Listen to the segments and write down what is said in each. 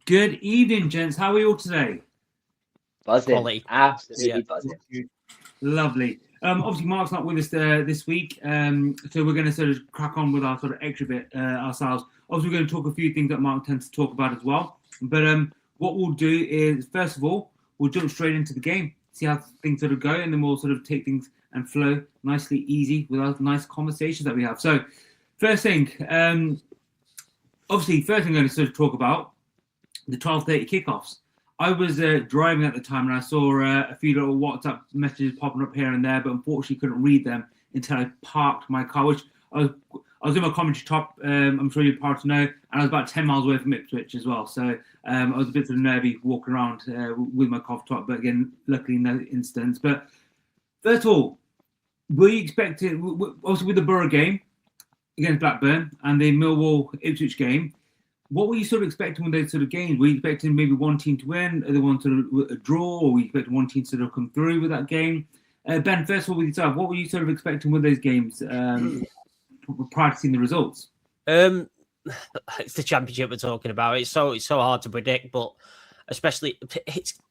Good evening, gents. How are you all today? Buzzing. Quality. Absolutely Yeah. buzzing. Lovely. Obviously, Mark's not with us this week, so we're going to sort of crack on with our sort of extra bit ourselves. Obviously, we're going to talk a few things that Mark tends to talk about as well. But what we'll do is, first of all, we'll jump straight into the game, see how things sort of go, and then we'll sort of take things and flow nicely, easy with our nice conversations that we have. So, first thing, obviously, first thing I'm going to sort of talk about the 12:30 kickoffs. I was driving at the time and I saw a few little WhatsApp messages popping up here and there, but unfortunately couldn't read them until I parked my car, which I was in my Coventry top, I'm sure you're proud to know, and I was about 10 miles away from Ipswich as well. So I was a bit sort of nervy walking around with my cough top, but again, luckily no incidents. But first of all, were you expecting, obviously with the Borough game against Blackburn and the Millwall Ipswich game, what were you sort of expecting with those sort of games? Were you expecting maybe one team to win, other one sort of a draw, or were you expecting one team to sort of come through with that game? Ben, first of all, with yourself, what were you sort of expecting with those games prior to seeing the results? It's the Championship we're talking about. It's so hard to predict, but especially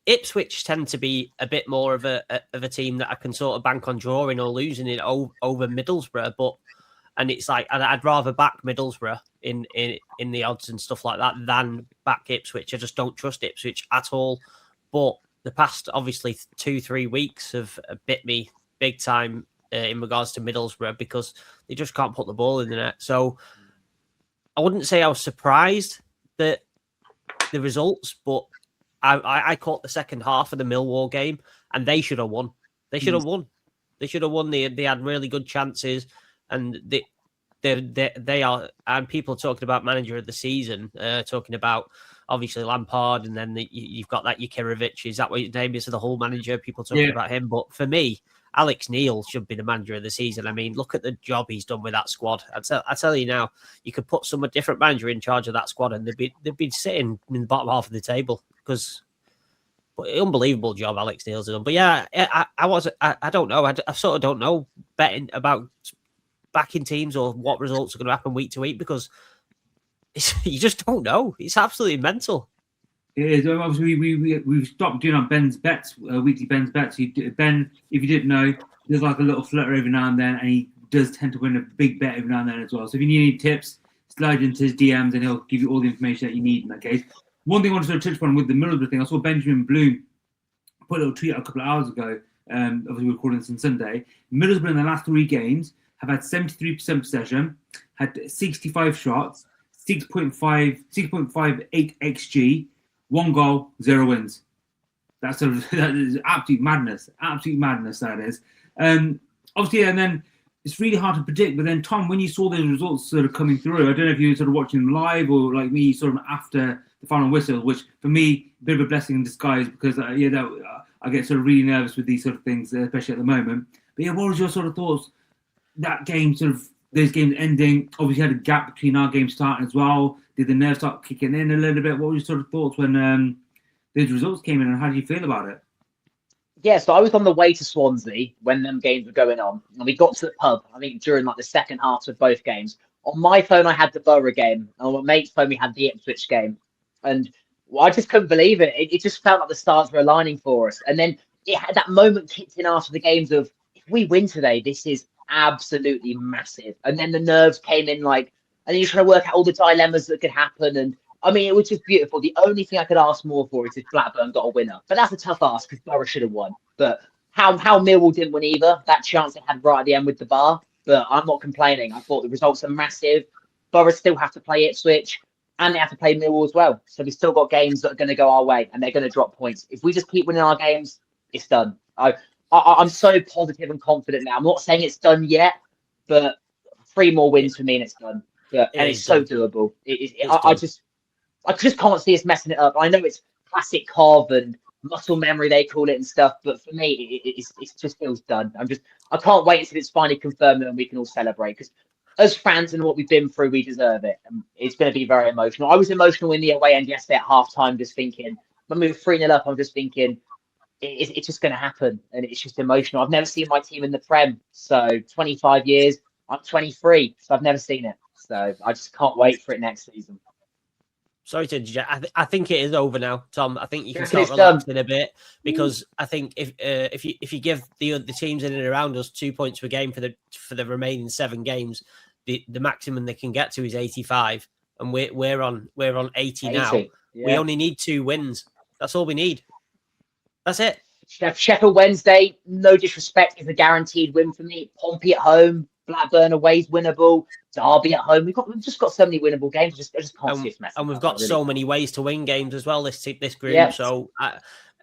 Ipswich tend to be a bit more of a team that I can sort of bank on drawing or losing it over Middlesbrough, but. And it's like I'd rather back Middlesbrough in the odds and stuff like that than back Ipswich. I just don't trust Ipswich at all. But the past, obviously, 2-3 weeks have bit me big time in regards to Middlesbrough because they just can't put the ball in the net. So I wouldn't say I was surprised that the results, but I caught the second half of the Millwall game and they should have won. They should have won. They should have won. They had really good chances. And they are, and people talking about manager of the season, talking about obviously Lampard, and then you've got that Jukanovic. Is that what his name is? The whole manager. People talking about him, but for me, Alex Neil should be the manager of the season. I mean, look at the job he's done with that squad. I tell you now, you could put some different manager in charge of that squad, and they'd be sitting in the bottom half of the table because. But unbelievable job Alex Neil's done. But yeah, I don't know. I sort of don't know betting about backing teams or what results are going to happen week to week because you just don't know. It's absolutely mental. It is. Obviously, we've stopped doing our Ben's bets, weekly Ben's bets. Ben, if you didn't know, there's like a little flutter every now and then, and he does tend to win a big bet every now and then as well. So if you need any tips, slide into his DMs and he'll give you all the information that you need in that case. One thing I wanted to touch upon with the Middlesbrough thing, I saw Benjamin Bloom put a little tweet out a couple of hours ago. Obviously, we're recording this on Sunday. Middlesbrough in the last 3 games have had 73% possession, had 65 shots, 6.58 XG, 1 goal, 0 wins. That is absolute madness. Absolute madness, that is. Obviously, and then it's really hard to predict. But then, Tom, when you saw those results sort of coming through, I don't know if you were sort of watching them live or like me, sort of after the final whistle, which for me, a bit of a blessing in disguise because, I get sort of really nervous with these sort of things, especially at the moment. But yeah, what was your sort of thoughts? That game, sort of those games ending, obviously had a gap between our game starting as well. Did the nerves start kicking in a little bit? What were your sort of thoughts when those results came in, and how do you feel about it? Yeah, so I was on the way to Swansea when them games were going on, and we got to the pub, I think, during like the second half of both games. On my phone, I had the Borough game, and on my mate's phone, we had the Ipswich game. And I just couldn't believe it. It just felt like the stars were aligning for us. And then it had that moment kicked in after the games of, if we win today, this is absolutely massive. And then the nerves came in, and then you're trying to work out all the dilemmas that could happen. And I mean, it was just beautiful. The only thing I could ask more for is if Blackburn got a winner. But that's a tough ask because Borough should have won. But how Millwall didn't win either, that chance they had right at the end with the bar. But I'm not complaining. I thought the results are massive. Borough still have to play Ipswich and they have to play Millwall as well. So we've still got games that are going to go our way and they're going to drop points. If we just keep winning our games, it's done. I'm so positive and confident now. I'm not saying it's done yet, but 3 more wins for me and it's done. And it's so doable. I just can't see us messing it up. I know it's classic Cov and muscle memory, they call it and stuff, but for me, it just feels done. I can't wait until it's finally confirmed and we can all celebrate because as fans and what we've been through, we deserve it. And it's going to be very emotional. I was emotional in the away end yesterday at halftime, just thinking, when we were 3-0 up, I'm just thinking, it's just going to happen. And it's just emotional. I've never seen my team in the Prem. So 25 years, I'm 23. So I've never seen it. So I just can't wait for it next season. Sorry to interject. I think it is over now, Tom. I think you can Yeah, start it's done. relaxing a bit because I think if you give the teams in and around us 2 points per game for the remaining 7 games, the maximum they can get to is 85, and we're on 80 now. Yeah. We only need 2 wins. That's all we need. That's it. Sheffield Wednesday, no disrespect, is a guaranteed win for me. Pompey at home, Blackburn away is winnable. Derby at home. We've just got so many winnable games. I just can't see us messing. And we've got so many ways to win games as well. This group. Yeah. So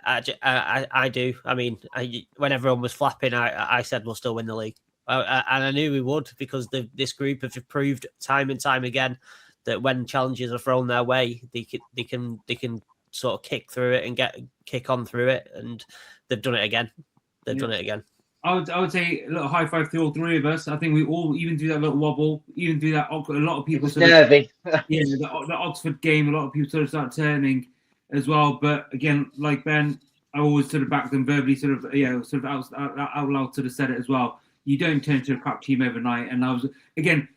I do. I mean, when everyone was flapping, I said we'll still win the league, and I knew we would because this group have proved time and time again that when challenges are thrown their way, they can sort of kick through it and kick on through it, and they've done it again. Done it again. I would say a little high five to all 3 of us. I think we all even do that little wobble, even do that. A lot of people sort of, the Oxford game. A lot of people sort of start turning as well. But again, like Ben, I always sort of back them verbally, sort of out loud, sort of said it as well. You don't turn to a crap team overnight. And I was again,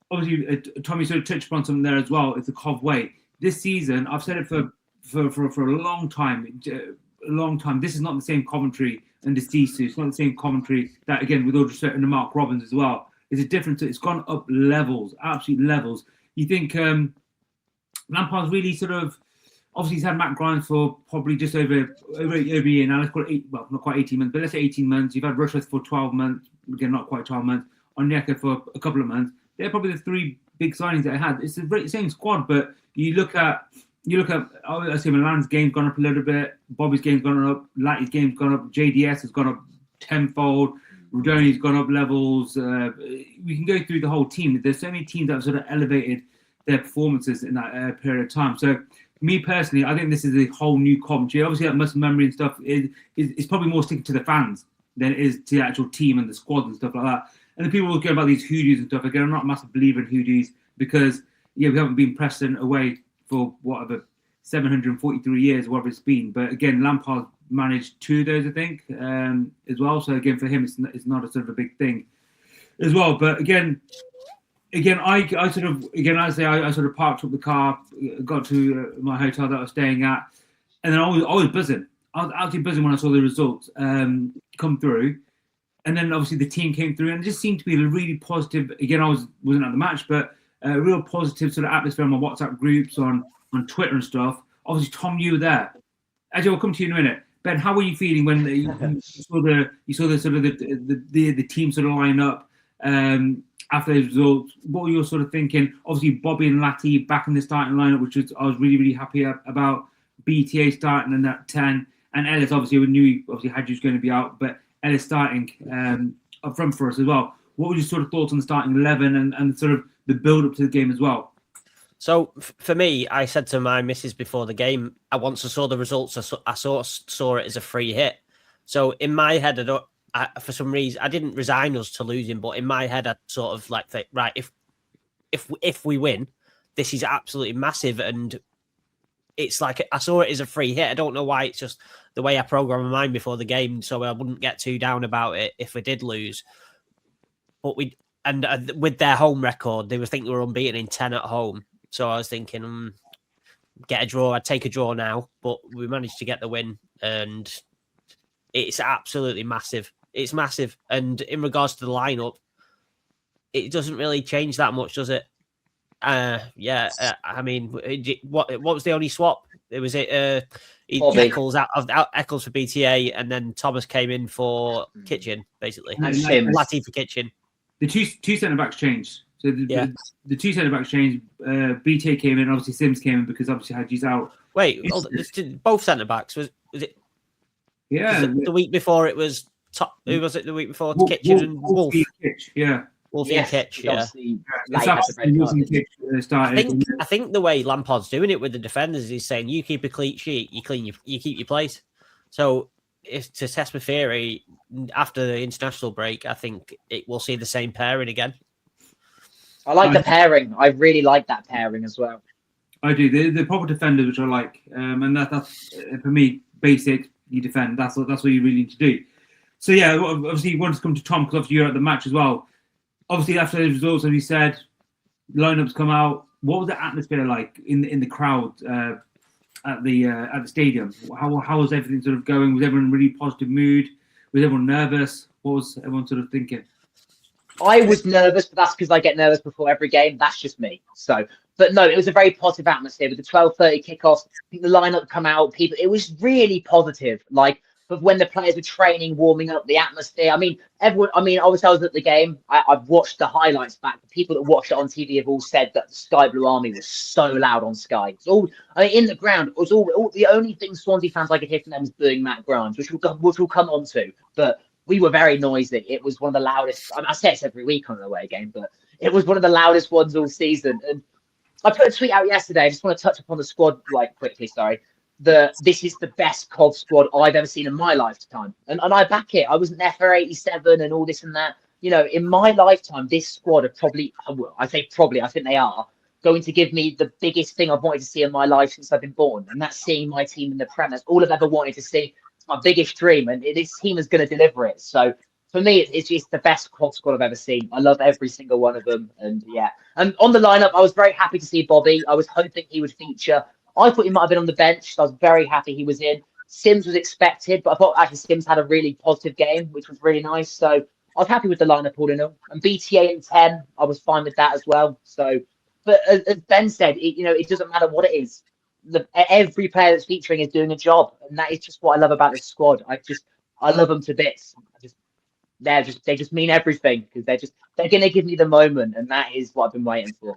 obviously, Tommy sort of touched upon something there as well. It's the Cov way. This season, I've said it for a long time. This is not the same Coventry and the Sisu. It's not the same Coventry that, again, with all respect, and the Mark Robbins as well. It's a difference. It's gone up levels, absolute levels. You think Lampard's really sort of, obviously he's had Matt Grimes for probably just over a year now. Let's call it not quite 18 months, but let's say 18 months. You've had Rushworth for 12 months. Again, not quite 12 months. Onyeka for a couple of months. They're probably the 3 big signings that I had. It's the same squad, but you look at, I say Milan's game's gone up a little bit. Bobby's game's gone up. Latty's game's gone up. JDS has gone up tenfold. Rodoni's gone up levels. We can go through the whole team. There's so many teams that have sort of elevated their performances in that period of time. So, me personally, I think this is a whole new Coventry. Obviously, that muscle memory and stuff is probably more sticking to the fans than it is to the actual team and the squad and stuff like that. And the people will go about these hoodoos and stuff. Again, I'm not a massive believer in hoodoos because, we haven't been Preston away for whatever 743 years, whatever it's been. But again, Lampard managed 2 of those, I think, as well. So again, for him, it's not a sort of a big thing as well. But again, I sort of parked up the car, got to my hotel that I was staying at, and then I was buzzing. I was absolutely buzzing when I saw the results come through. And then obviously the team came through, and it just seemed to be a really positive. Again, I wasn't at the match, but a real positive sort of atmosphere on my WhatsApp groups, on Twitter and stuff. Obviously, Tom, you were there. Actually, I'll come to you in a minute. Ben, how were you feeling when you saw the sort of the team sort of line up after those results? What were you sort of thinking? Obviously, Bobby and Latty back in the starting lineup, which I was really, really happy about. BTA starting in that 10, and Ellis, obviously, we knew Hadji's going to be out, but Ellis starting up front for us as well. What were your sort of thoughts on the starting 11 and sort of the build up to the game as well? So for me, I said to my missus before the game, once I saw the results, I saw it as a free hit. So in my head, for some reason, I didn't resign us to losing, but in my head, I sort of like think, right, if we win, this is absolutely massive, and it's like I saw it as a free hit. I don't know why. It's just the way I programmed my mind before the game, so I wouldn't get too down about it if we did lose. But with their home record, they were thinking we were unbeaten in 10 at home. So I was thinking, get a draw. I'd take a draw now, but we managed to get the win, and it's absolutely massive. It's massive. And in regards to the lineup, it doesn't really change that much, does it? I mean, what was the only swap? Was it Eccles Eccles for BTA, and then Thomas came in for Kitchen, basically. Latty for Kitchen. The two centre backs changed. So the 2 centre backs changed. BTA came in, obviously Sims came in because obviously Hadji's out. Wait, both centre backs was it? Yeah, the week before it was who was it? The week before Kitchen and Wolf. Yeah. Wolfie and Kitch, yeah. I think the way Lampard's doing it with the defenders, he's saying you keep a clean sheet, you keep your place. So if to test my theory, after the international break, I think we'll see the same pairing again. I like the pairing. I really like that pairing as well. I do. The proper defenders, which I like, and that's for me basic. You defend. That's what you really need to do. So yeah, obviously you want to come to Tom because obviously you're at the match as well. Obviously after the results, as we said, lineups come out. what was the atmosphere like in the crowd at the stadium? How was everything sort of going? Was everyone in a really positive mood? Was everyone nervous? What was everyone sort of thinking? I was nervous, but that's because I get nervous before every game. That's just me. So, but no, it was a very positive atmosphere with the 12:30 kickoffs. I think the lineup come out, people. It was really positive. Like, but when the players were training, warming up, the atmosphere. I mean, everyone. I mean, obviously, I was at the game. I've watched the highlights back. The people that watched it on TV have all said that the Sky Blue Army was so loud on Sky. It's all. I mean, in the ground, it was all the only thing Swansea fans I could hear from them is booing Matt Grimes, which we'll come on to, but. We were very noisy. It was one of the loudest. I say this every week on an away game, but it was one of the loudest ones all season. And I put a tweet out yesterday. I just want to touch upon the squad like quickly. Sorry, this is the best Cov squad I've ever seen in my lifetime, and I back it. I wasn't there for 87 and all this and that. You know, in my lifetime, this squad are probably. Well, I say probably. I think they are going to give me the biggest thing I've wanted to see in my life since I've been born, and that's seeing my team in the Prem. That's all I've ever wanted to see. My biggest dream, and this team is going to deliver it. So for me, it's just the best quad squad I've ever seen. I love every single one of them, and yeah. And on the lineup, I was very happy to see Bobby. I was hoping he would feature. I thought he might have been on the bench, so I was very happy he was in. Sims was expected, but I thought actually Sims had a really positive game, which was really nice. So I was happy with the lineup all in all. And BTA in 10, I was fine with that as well. So, but as Ben said, it doesn't matter what it is. Every player that's featuring is doing a job, and that is just what I love about this squad. I love them to bits. They just mean everything because they're going to give me the moment, and that is what I've been waiting for.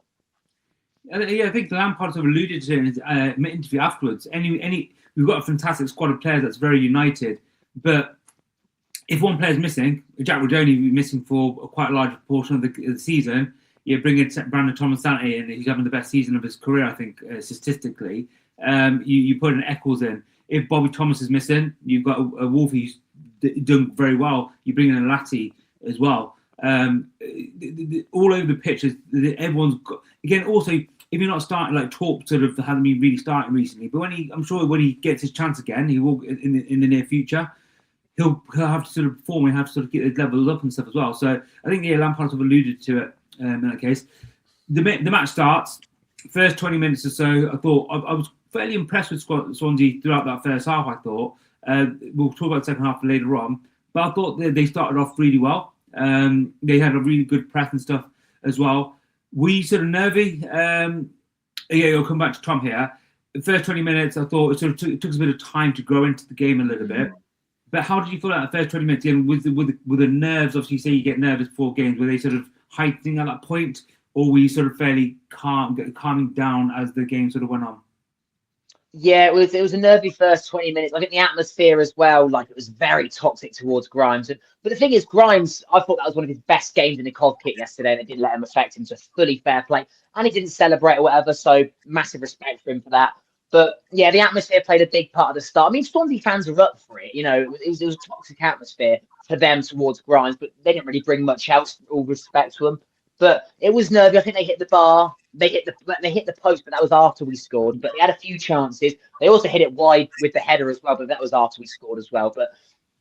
Yeah, I think Lampard sort of alluded to in his interview afterwards. We've got a fantastic squad of players that's very united, but if one player's missing, Jack Rodoni will be missing for quite a large portion of the season. You bring in Brandon Thomas-Sante in, who's having the best season of his career, I think, statistically. You put an Eccles in. If Bobby Thomas is missing, you've got a Wolf who's done very well. You bring in a Latti as well. All over the pitch, everyone's got... Again, also, if you're not starting, like Torp sort of hasn't been really starting recently, but I'm sure when he gets his chance again, he will in the near future. He'll have to sort of perform and have to sort of get his levels up and stuff as well. So I think Lampard sort of alluded to it. In that case, the match starts. First 20 minutes or so, I thought I was fairly impressed with Swansea throughout that first half. I thought we'll talk about the second half later on, but I thought they started off really well. They had a really good press and stuff as well. Were you sort of nervy? I'll come back to Tom here. The first 20 minutes, I thought it took us a bit of time to grow into the game a little bit. But how did you feel about the first 20 minutes? With the nerves, obviously, you say you get nervous before games. Were they sort of heightening at that point, or were you sort of fairly calming down as the game sort of went on? Yeah, it was a nervy first 20 minutes. I think the atmosphere as well, like it was very toxic towards Grimes. But the thing is, Grimes, I thought that was one of his best games in the Cov kit yesterday, and it didn't let him affect him. So fully fair play, and he didn't celebrate or whatever. So massive respect for him for that. But yeah, the atmosphere played a big part of the start. I mean, Swansea fans are up for it. It was a toxic atmosphere for them towards Grimes, but they didn't really bring much else. All respect to them. But it was nervy. I think they hit the bar. They hit the post, but that was after we scored. But they had a few chances. They also hit it wide with the header as well, but that was after we scored as well. But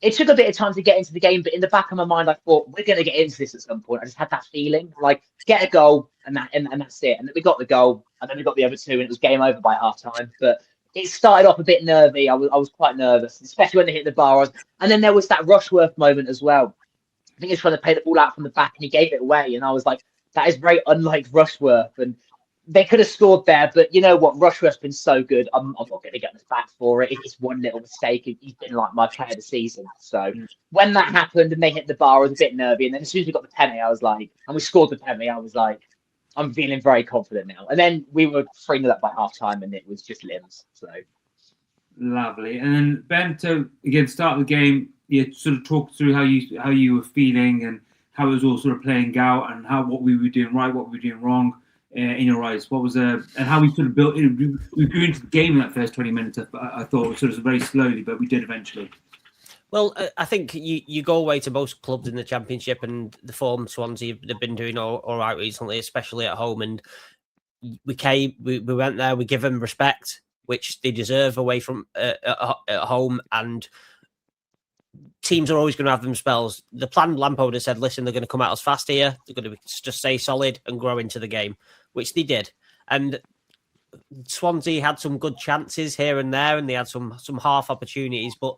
it took a bit of time to get into the game. But in the back of my mind, I thought we're going to get into this at some point. I just had that feeling, like get a goal and that's it. And then we got the goal, and then we got the other two, and it was game over by half time. But it started off a bit nervy. I was quite nervous, especially when they hit the bar. And then there was that Rushworth moment as well. I think he was trying to play the ball out from the back, and he gave it away. And I was like, that is very unlike Rushworth. And they could have scored there, but you know what? Rushworth's been so good. I'm not going to get this back for it. It's one little mistake. He's been like my player of the season. So when that happened and they hit the bar, I was a bit nervy. And then as soon as we got the penalty, I was like, and we scored the penalty, I was like, I'm feeling very confident now. And then we were 3-0 up by half time, and it was just limbs. So lovely. And then Ben, to again start the game, you sort of talk through how you were feeling and how it was all sort of playing out, and what we were doing right, what we were doing wrong. In your eyes, what was and how we sort of built? We grew into the game in that first 20 minutes. I thought sort of very slowly, but we did eventually. Well, I think you go away to most clubs in the Championship, and the form Swansea have been doing all right recently, especially at home. And we went there, we give them respect, which they deserve away from at home. And teams are always going to have them spells. The plan Lampard has said, listen, they're going to come at us fast here. They're going to just stay solid and grow into the game, which they did. And Swansea had some good chances here and there, and they had some half opportunities. But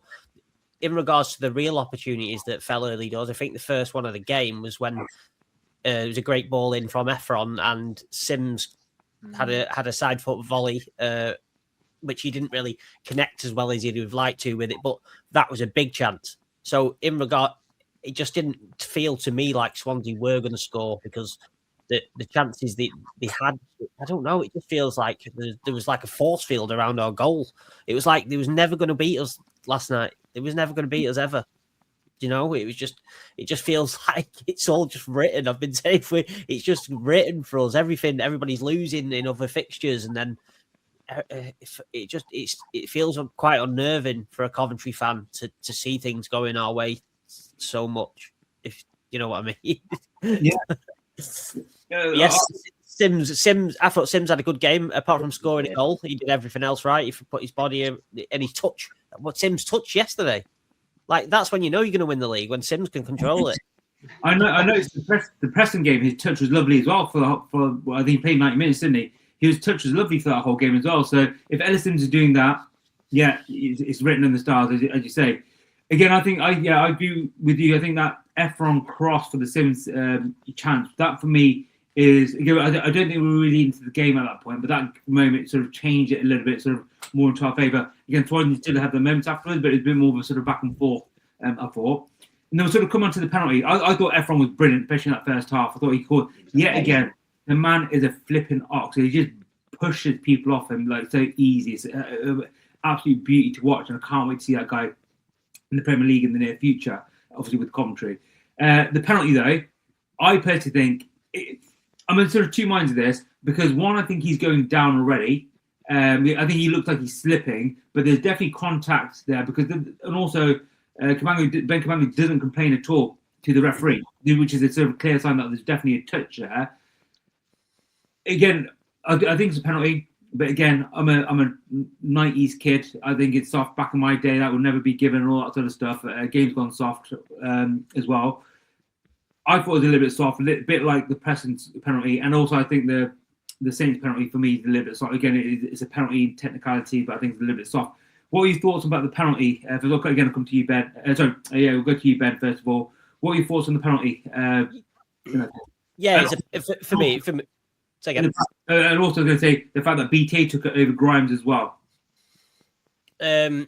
in regards to the real opportunities that fell early doors, I think the first one of the game was when it was a great ball in from Efron, and Sims had a side foot volley, which he didn't really connect as well as he'd have liked to with it. But that was a big chance. So in regard, it just didn't feel to me like Swansea were going to score, because the chances they had, I don't know, it just feels like there was like a force field around our goal. It was like they was never going to beat us last night. It was never going to beat us ever. You know, it just feels like it's all just written. I've been saying it's just written for us. Everybody's losing in other fixtures, and then it feels quite unnerving for a Coventry fan to see things going our way so much, if you know what I mean. Yeah. Yes, Sims. I thought Sims had a good game. Apart from scoring a goal, he did everything else right. He put his body and his touch. What Sims touched yesterday, like that's when you know you're going to win the league, when Sims can control it. I noticed the Preston game. His touch was lovely as well. For I think he played 90 minutes, didn't he? His touch was lovely for that whole game as well. So if Ellison's is doing that, yeah, it's written in the stars, as you say. Again, I think I agree with you. I think that Efron cross for the Sims chance, that for me is, again, I don't think we were really into the game at that point, but that moment sort of changed it a little bit, sort of more into our favour. Again, Swansea still had the moments afterwards, but it's been more of a sort of back and forth, I thought. And then we sort of come on to the penalty. I thought Efron was brilliant, especially in that first half. I thought he caught, yet again, the man is a flipping ox. He just pushes people off him like so easy. It's absolute beauty to watch, and I can't wait to see that guy in the Premier League in the near future, obviously with Coventry. The penalty, though, I personally think I'm in sort of two minds of this, because one, I think he's going down already. I think he looks like he's slipping, but there's definitely contact there, because and also Ben Camango doesn't complain at all to the referee, which is a sort of clear sign that there's definitely a touch there. Again, I think it's a penalty. But again, I'm a 90s kid. I think it's soft. Back in my day, that would never be given, and all that sort of stuff. Game's gone soft as well. I thought it was a little bit soft, a little bit like the Preston penalty, and also I think the Saints penalty for me is a little bit soft. Again, it's a penalty technicality, but I think it's a little bit soft. What are your thoughts about the penalty? Again, I'll come to you, Ben. We'll go to you, Ben, first of all. What are your thoughts on the penalty? For me. And also, I'm going to say the fact that BTA took it over Grimes as well. I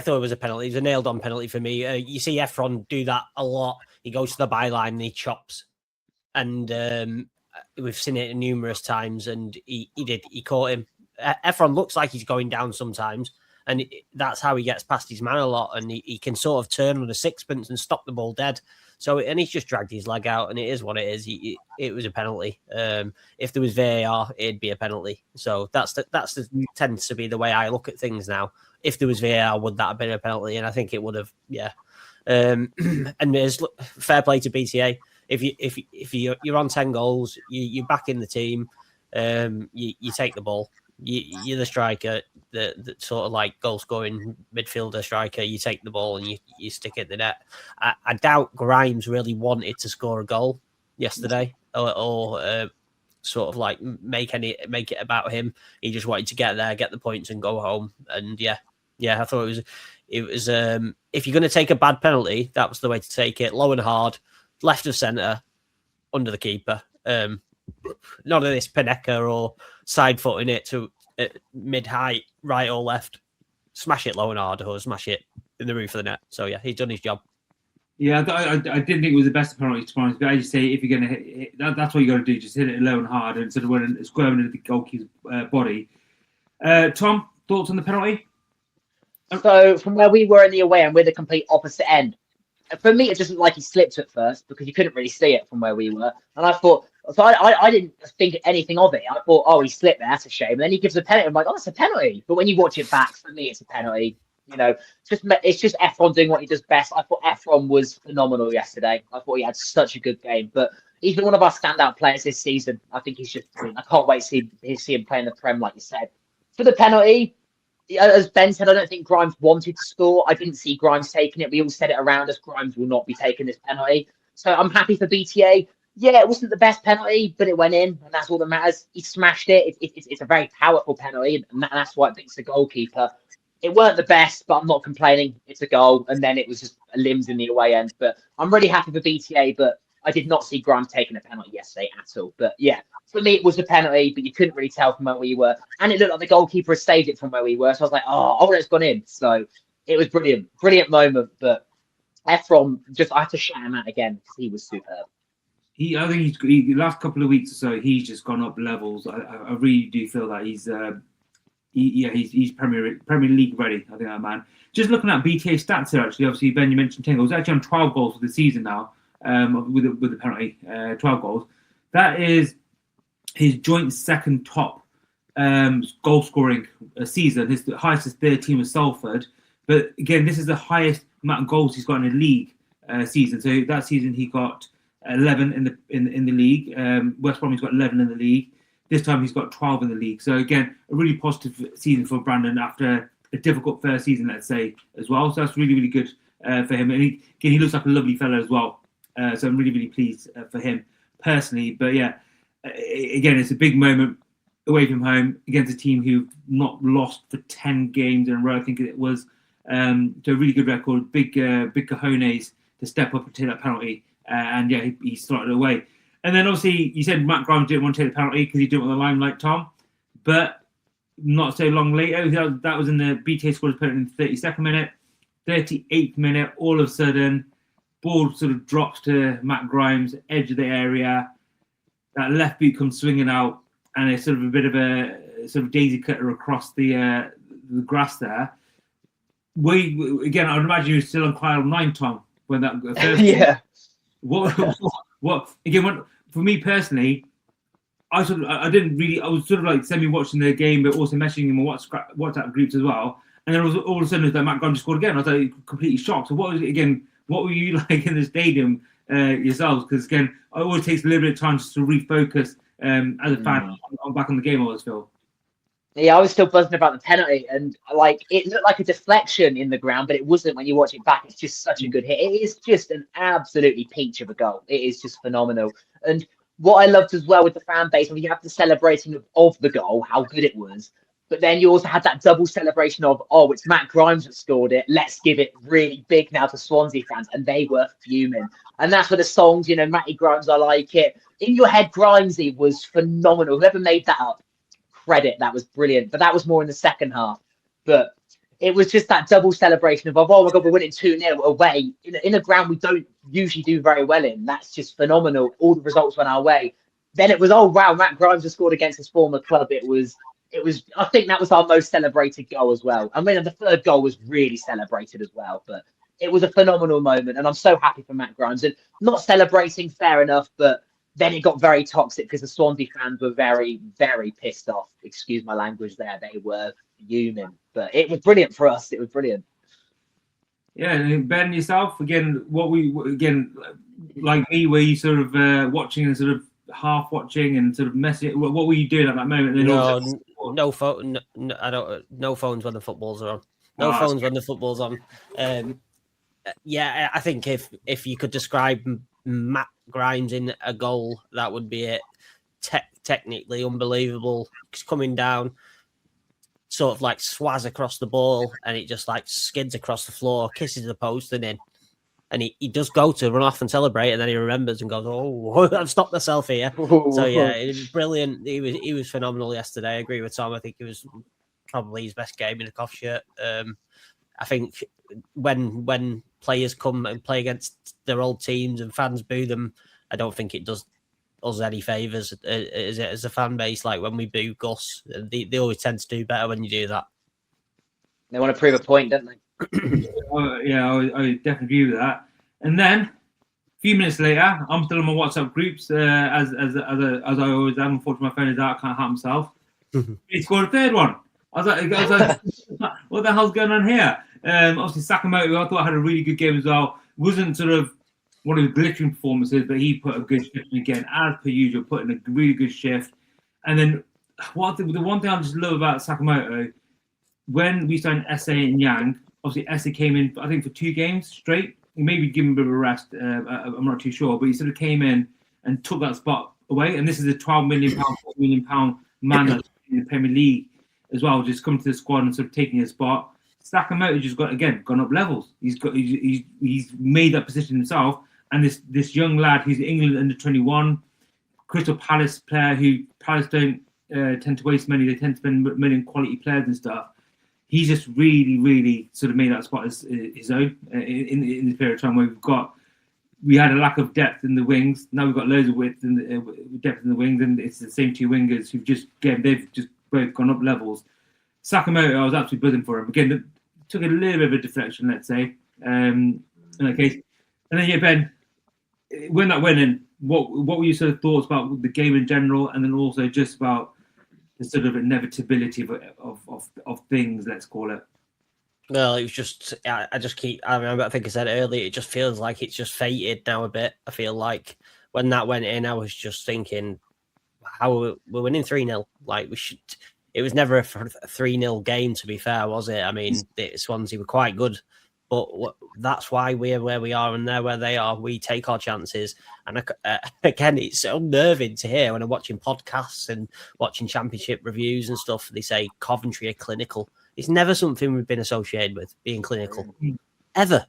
thought it was a penalty. It was a nailed-on penalty for me. You see Efron do that a lot. He goes to the byline and he chops. And we've seen it numerous times, and he caught him. Efron looks like he's going down sometimes, and that's how he gets past his man a lot, and he can sort of turn on a sixpence and stop the ball dead. So, and he's just dragged his leg out, and it is what it is. It was a penalty. If there was VAR, it'd be a penalty. So tends to be the way I look at things now. If there was VAR, would that have been a penalty? And I think it would have. Yeah. And there's fair play to BTA. If you're on 10 goals, you're back in the team. You take the ball. You're the striker, the sort of like goal scoring midfielder striker. You take the ball and you stick it in the net. I doubt Grimes really wanted to score a goal yesterday, or sort of like make it about him. He just wanted to get there, get the points, and go home. And yeah, I thought it was. If you're going to take a bad penalty, that was the way to take it. Low and hard, left of centre, under the keeper. None of this Paneka or side footing it to mid height, right or left. Smash it low and hard, or smash it in the roof of the net. So yeah, he's done his job. Yeah, I didn't think it was the best penalty, to be honest. But as you say, if you're going to hit that's what you got to do. Just hit it low and hard, and sort of when it's going into the goalkeeper's body. Tom, thoughts on the penalty? So from where we were in the away, and we're the complete opposite end. For me, it just looked like he slipped at first, because you couldn't really see it from where we were. And I thought, so I didn't think anything of it. I thought, oh, he slipped there, that's a shame. And then he gives a penalty. I'm like, oh, that's a penalty. But when you watch it back, for me, it's a penalty. You know, it's just Efron doing what he does best. I thought Efron was phenomenal yesterday. I thought he had such a good game. But he's been one of our standout players this season. I think he's just brilliant. I can't wait to see him play in the Prem, like you said. For the penalty, as Ben said, I don't think Grimes wanted to score. I didn't see Grimes taking it. We all said it around us. Grimes will not be taking this penalty. So I'm happy for BTA. Yeah, it wasn't the best penalty, but it went in, and that's all that matters. He smashed it. It's a very powerful penalty, and that's why it beats the goalkeeper. It weren't the best, but I'm not complaining. It's a goal, and then it was just limbs in the away end. But I'm really happy for BTA, but I did not see Grimes taking a penalty yesterday at all. But yeah, for me, it was a penalty, but you couldn't really tell from where we were. And it looked like the goalkeeper had saved it from where we were. So I was like, oh, it's gone in. So it was brilliant. Brilliant moment. But Ephron, I have to shout him out again because he was superb. I think the last couple of weeks or so, he's just gone up levels. I really do feel that he's Premier League ready. I think that man. Just looking at BTA stats here, actually, obviously Ben, you mentioned 10 goals. He's actually on 12 goals for the season now, with the penalty, 12 goals. That is his joint second top goal scoring season. His highest is 13 with Salford, but again, this is the highest amount of goals he's got in a league season. So that season he got 11 in the league. West Bromwich got 11 in the league. This time he's got 12 in the league. So again, a really positive season for Brandon after a difficult first season, let's say, as well. So that's really, really good for him. And he looks like a lovely fella as well. So I'm really, really pleased for him personally. But yeah, again, it's a big moment away from home against a team who've not lost for 10 games in a row, I think it was. So a really good record, big cojones to step up and take that penalty. And yeah, he started away. And then obviously you said Matt Grimes didn't want to take the penalty because he didn't want the limelight, Tom. But not so long later, that was in the BTA scored penalty in the 32nd minute. 38th minute, all of a sudden, ball sort of drops to Matt Grimes, edge of the area. That left boot comes swinging out, and it's sort of a bit of a sort of daisy cutter across the grass there. Again, I would imagine you were still on cloud 9, Tom, when that first. Yeah. What again? For me personally, I was sort of like semi-watching the game, but also messaging him on WhatsApp groups as well. And then all of a sudden, it was like Matt Grimes just scored again. I was like completely shocked. So what was it again? What were you like in the stadium yourselves? Because again, it always takes a little bit of time just to refocus as a fan back on the game. I always feel. Yeah, I was still buzzing about the penalty, and like it looked like a deflection in the ground, but it wasn't. When you watch it back, it's just such a good hit. It is just an absolutely peach of a goal. It is just phenomenal. And what I loved as well with the fan base, when you have the celebrating of the goal, how good it was, but then you also had that double celebration of, oh, it's Matt Grimes that scored it. Let's give it really big now to Swansea fans, and they were fuming. And that's where the songs, Matty Grimes, I like it. In your head, Grimesy was phenomenal. Whoever made that up, credit, that was brilliant. But that was more in the second half. But it was just that double celebration of, oh my God, we're winning 2-0 away in a ground we don't usually do very well in. That's just phenomenal. All the results went our way. Then it was, oh wow, Matt Grimes has scored against his former club. It was. I think that was our most celebrated goal as well. I mean, the third goal was really celebrated as well. But it was a phenomenal moment, and I'm so happy for Matt Grimes. And not celebrating, fair enough, but then it got very toxic because the Swansea fans were very, very pissed off. Excuse my language there. They were fuming. But it was brilliant for us. It was brilliant. Yeah, and Ben, yourself, again, like me, were you sort of watching and sort of half watching and sort of messaging? What were you doing at that moment? No phone. No, I don't. No phones when the footballs are on. No phones when the football's on. Yeah, I think if you could describe Matt Grimes in a goal, that would be it. Technically unbelievable. It's coming down, sort of like swaz across the ball, and it just like skids across the floor, kisses the post and in. And he does go to run off and celebrate, and then he remembers and goes, "Oh, I've stopped myself here." So yeah, it was brilliant. He was phenomenal yesterday. I agree with Tom. I think it was probably his best game in a Cov shirt. I think when players come and play against their old teams and fans boo them, I don't think it does us any favours as a fan base. Like when we boo Gus, they always tend to do better when you do that. They want to prove a point, don't they? Yeah, I definitely agree with that. And then a few minutes later, I'm still on my WhatsApp groups as I always am. Unfortunately, my phone is out. I can't help myself. He scored a third one. I was like, what the hell's going on here? Obviously, Sakamoto, I thought had a really good game as well. Wasn't sort of one of the glittering performances, but he put a good shift in again, as per usual, put in a really good shift. And then the one thing I just love about Sakamoto, when we signed Esse and Yang, obviously Esse came in, I think, for 2 games straight. Maybe give him a bit of a rest. I'm not too sure, but he sort of came in and took that spot away. And this is a £12 million, £14 million man in the Premier League as well, just come to the squad and sort of taking his spot. Sakamoto just gone up levels. He's made that position himself. And this young lad who's England under 21, Crystal Palace player who Palace don't tend to waste money. They tend to spend money on quality players and stuff. He's just really, really sort of made that spot his own in this period of time where we had a lack of depth in the wings. Now we've got loads of width and depth in the wings, and it's the same two wingers who've they've just both gone up levels. Sakamoto, I was absolutely buzzing for him. Again, took a little bit of a deflection, let's say, in that case. And then, Ben, when that went in, what were your sort of thoughts about the game in general, and then also just about the sort of inevitability of things, let's call it? Well, it was just, I remember, I think I said earlier, it just feels like it's just fated now a bit. I feel like when that went in, I was just thinking, how we're winning 3-0. Like, it was never a 3-0 game, to be fair, was it? I mean, Swansea were quite good, but that's why we're where we are and they're where they are. We take our chances. And again, it's unnerving to hear when I'm watching podcasts and watching championship reviews and stuff. They say Coventry are clinical. It's never something we've been associated with, being clinical, ever.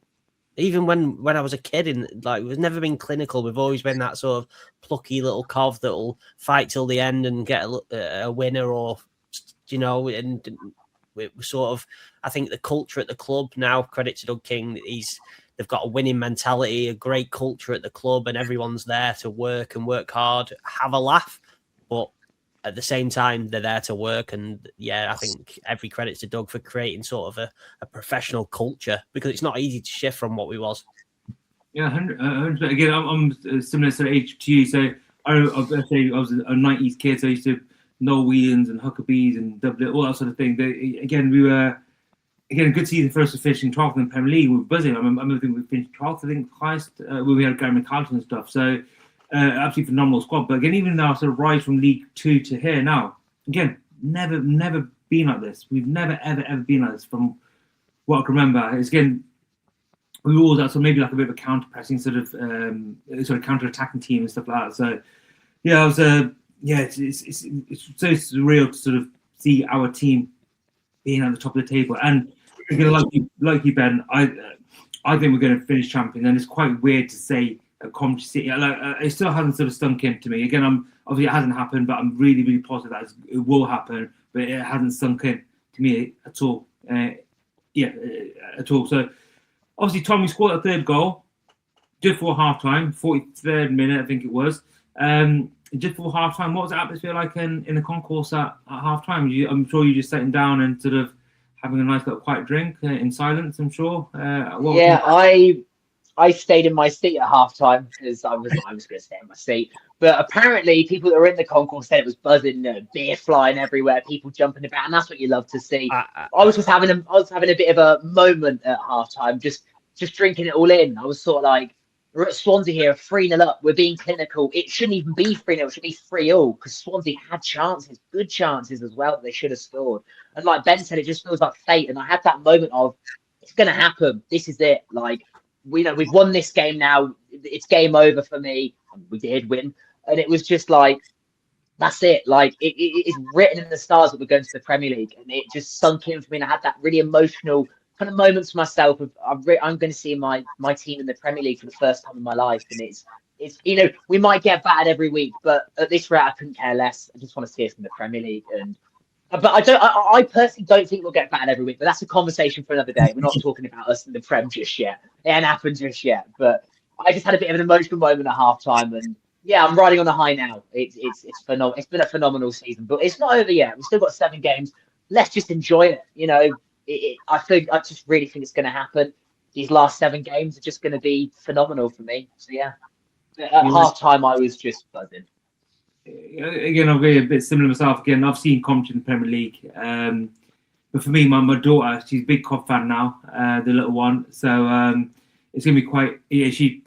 Even when I was a kid, we've never been clinical. We've always been that sort of plucky little cov that'll fight till the end and get a winner, or and we sort of, I think the culture at the club now, credit to Doug King, they've got a winning mentality, a great culture at the club, and everyone's there to work and work hard, have a laugh, but at the same time, they're there to work. And I think every credit to Doug for creating sort of a professional culture, because it's not easy to shift from what we was. Yeah, 100%. Again, I'm similar sort of age to you. So I was a 90s kid, so I used to know Whelan's and Huckabees and all that sort of thing. We were a good season for us to finish in 12th in the Premier League. We were buzzing. I remember we finished 12th, I think, highest, when we had Gary McCallum and stuff. So absolutely phenomenal squad. But again, even now, sort of rise from League 2 to here now, again, never been like this. We've never, ever been like this from what I can remember. It's again, we were always maybe like a bit of a counter-pressing sort of counter-attacking team and stuff like that. So, I was, it's so surreal to sort of see our team being at the top of the table. And like you, Ben, I think we're going to finish champion. And it's quite weird to say Coventry City. It still hasn't sort of sunk in to me. Again, obviously it hasn't happened, but I'm really, really positive that it will happen. But it hasn't sunk in to me at all. At all. So obviously, Tommy scored a third goal just before half time, 43rd minute, I think it was. Just before half time, what was the atmosphere like in the concourse at half time? I'm sure you just sitting down and sort of having a nice little quiet drink in silence, I'm sure. I stayed in my seat at half time because I was going to stay in my seat. But apparently, people that were in the concourse said it was buzzing, beer flying everywhere, people jumping about, and that's what you love to see. I was having a bit of a moment at half time, just drinking it all in. I was sort of like, we're at Swansea here, 3-0 up. We're being clinical. It shouldn't even be 3-0. It should be 3-0 because Swansea had chances, good chances as well, that they should have scored. And like Ben said, it just feels like fate. And I had that moment of, it's going to happen. This is it. Like, we've won this game now. It's game over for me. We did win. And it was just like, that's it. Like, it's written in the stars that we're going to the Premier League. And it just sunk in for me. And I had that really emotional kind of moments for myself of I'm going to see my team in the Premier League for the first time in my life. And it's we might get battered every week, but at this rate, I couldn't care less. I just want to see us in the Premier League. But I personally don't think we'll get battered every week, but that's a conversation for another day. We're not talking about us in the Prem just yet. It hasn't happened just yet. But I just had a bit of an emotional moment at half time, and I'm riding on a high now. It's phenomenal. It's been a phenomenal season, but it's not over yet. We've still got 7 games. Let's just enjoy it. I just really think it's going to happen. These last 7 games are just going to be phenomenal for me. So at half time, I was just buzzing. Again, I'll be a bit similar myself. Again, I've seen Coventry in the Premier League, but for me, my daughter, she's a big Cov fan now, the little one. So it's going to be quite. Yeah, she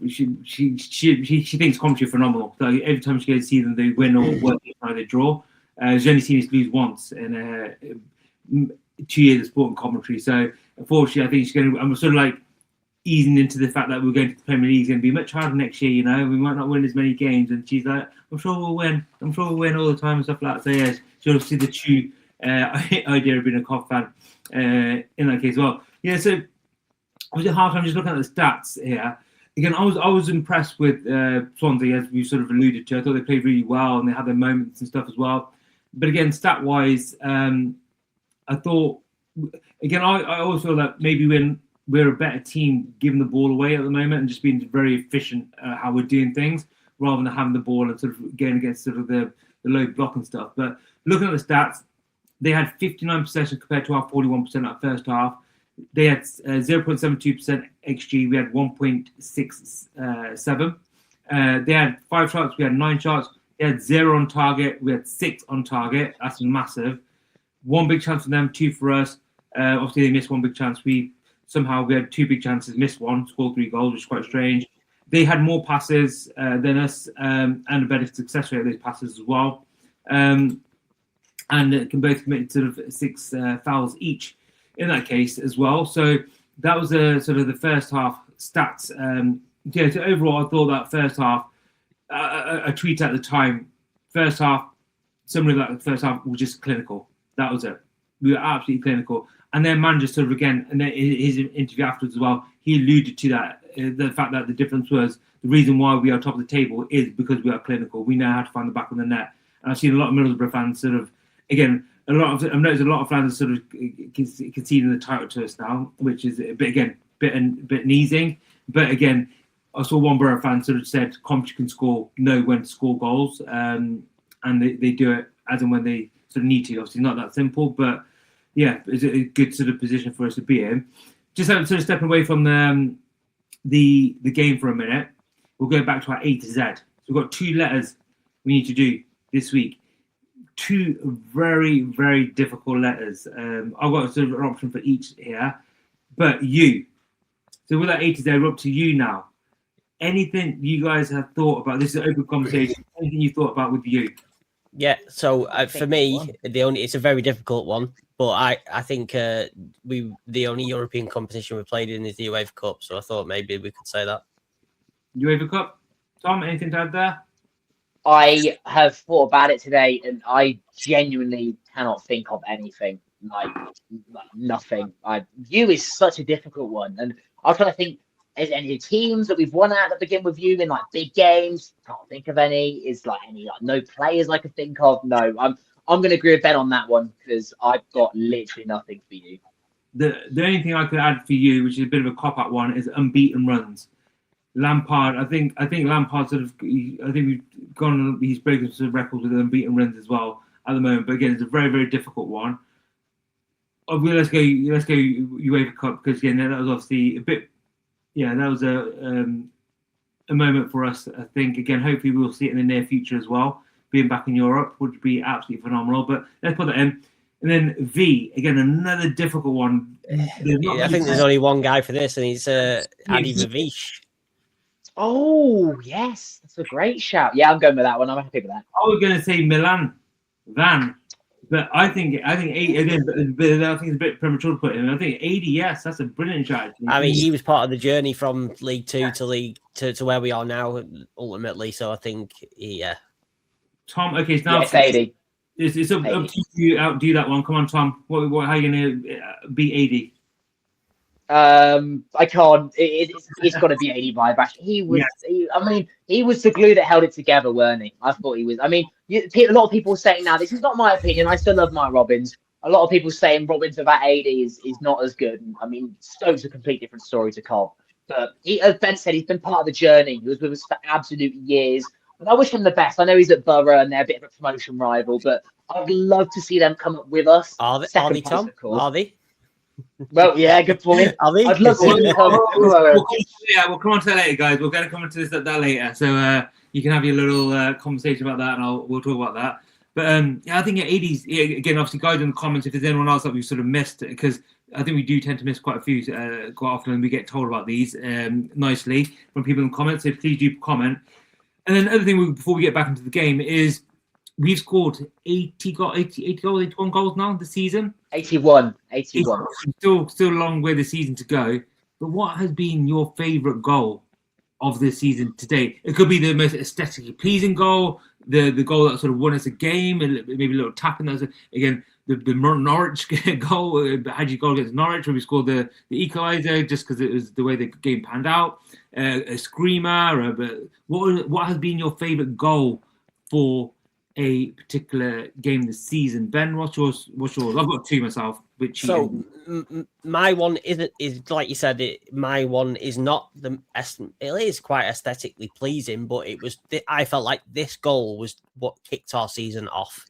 thinks Coventry are phenomenal. So every time she goes to see them, they win or work, they draw. She's only seen us lose once in 2 years of sport in Coventry. So unfortunately, I think she's going to. I'm sort of like easing into the fact that we're going to the Premier League is going to be much harder next year. You know, we might not win as many games. And she's like, I'm sure we'll win. I'm sure we'll win all the time and stuff like that. So yeah, she obviously the true idea of being a Cov fan in that case as well. Yeah, so I was at half-time just looking at the stats here. Again, I was impressed with Swansea, as we sort of alluded to. I thought they played really well and they had their moments and stuff as well. But again, stat-wise, I thought, again, I always feel that maybe when we're a better team giving the ball away at the moment and just being very efficient how we're doing things rather than having the ball and sort of going against sort of the low block and stuff. But looking at the stats, they had 59 possession compared to our 41% at first half. They had 0.72% XG. We had 1.67. They had 5 shots. We had 9 shots. They had 0 on target. We had 6 on target. That's massive. 1 big chance for them, 2 for us. Obviously, they missed 1 big chance. We had 2 big chances, missed 1, scored 3 goals, which is quite strange. They had more passes than us and a better success rate of those passes as well. And can both commit sort of 6 fouls each in that case as well. So that was sort of the first half stats. So overall, I thought that first half, a tweet at the time, first half, summary of that first half was just clinical. That was it. We were absolutely clinical. And then manager sort of again, and then his interview afterwards as well, he alluded to that, the fact that the difference was the reason why we are top of the table is because we are clinical. We know how to find the back of the net. And I've seen a lot of Middlesbrough fans sort of, again, I've noticed a lot of fans are sort of conceding the title to us now, which is a bit easing. But again, I saw one Borough fan sort of said Coventry can know when to score goals, and they do it as and when they sort of need to. Obviously, not that simple, but yeah, it's a good sort of position for us to be in. Just sort of stepping away from the game for a minute, we'll go back to our A to Z. So we've got 2 letters we need to do this week. 2 very, very difficult letters. I've got sort of an option for each here, but you. So with that A to Z, we're up to you now. Anything you guys have thought about? This is an open conversation. Anything you thought about with you? Yeah. So for me, it's a very difficult one, but I think the only European competition we played in is the UEFA Cup. So I thought maybe we could say that. UEFA Cup. Tom, anything to add there? I have thought about it today, and I genuinely cannot think of anything. Like nothing. You is such a difficult one, and I was trying to think: is any teams that we've won at that begin with you in like big games? Can't think of any. Is like any no players I could think of? No. I'm going to agree with Ben on that one because I've got literally nothing for you. The only thing I could add for you, which is a bit of a cop-out one, is unbeaten runs. Lampard, I think Lampard we've gone. He's breaking some records with unbeaten runs as well at the moment. But again, it's a very, very difficult one. Let's go UEFA Cup because again, that was obviously a bit. Yeah, that was a moment for us. I think again, hopefully we'll see it in the near future as well. Being back in Europe would be absolutely phenomenal. But let's put that in. And then V again, another difficult one. I think there's only one guy for this, and he's Adi Vavish. Oh, yes. That's a great shout. Yeah, I'm going with that one. I'm happy with that. I was going to say Milan Van, but I think again, but I think it's a bit premature to put him. I think 80, yes, that's a brilliant shout. I mean, he was part of the journey from League Two to where we are now, ultimately. So I think, yeah. Tom, okay, so now it's 80. It's up to you to outdo that one. Come on, Tom. How are you going to beat 80? I can't. It's got to be 80 by Bash. He was. Yeah. He was the glue that held it together, weren't he? I thought he was. I mean, a lot of people saying now. This is not my opinion. I still love Mike Robbins. A lot of people saying Robbins without 80 is not as good. I mean, Stokes a complete different story to Cov. But as Ben said, he's been part of the journey. He was with us for absolute years. And I wish him the best. I know he's at Borough and they're a bit of a promotion rival, but I'd love to see them come up with us. Are they, Tom? Are they? Well, yeah, good point. I'd love to. We'll come on to that later, guys. We're going to come on to that later, so you can have your little conversation about that, and we'll talk about that. But I think at 80s again. Obviously, guys in the comments if there's anyone else that we've sort of missed, because I think we do tend to miss quite a few quite often, and we get told about these nicely from people in the comments. So please do comment. And then the other thing before we get back into the game is we've scored 81 goals now this season. 81. Still a long way the season to go. but what has been your favourite goal of this season today? It could be the most aesthetically pleasing goal, the goal that sort of won us a game, and maybe a little tapping. That's again the Norwich goal, Hadji goal against Norwich, where we scored the equaliser, just because it was the way the game panned out. A screamer. But what has been your favourite goal for a particular game this season? Ben, what's yours? I've got two myself. My one is like you said. My one is not the. It is quite aesthetically pleasing, but it was. I felt like this goal was what kicked our season off.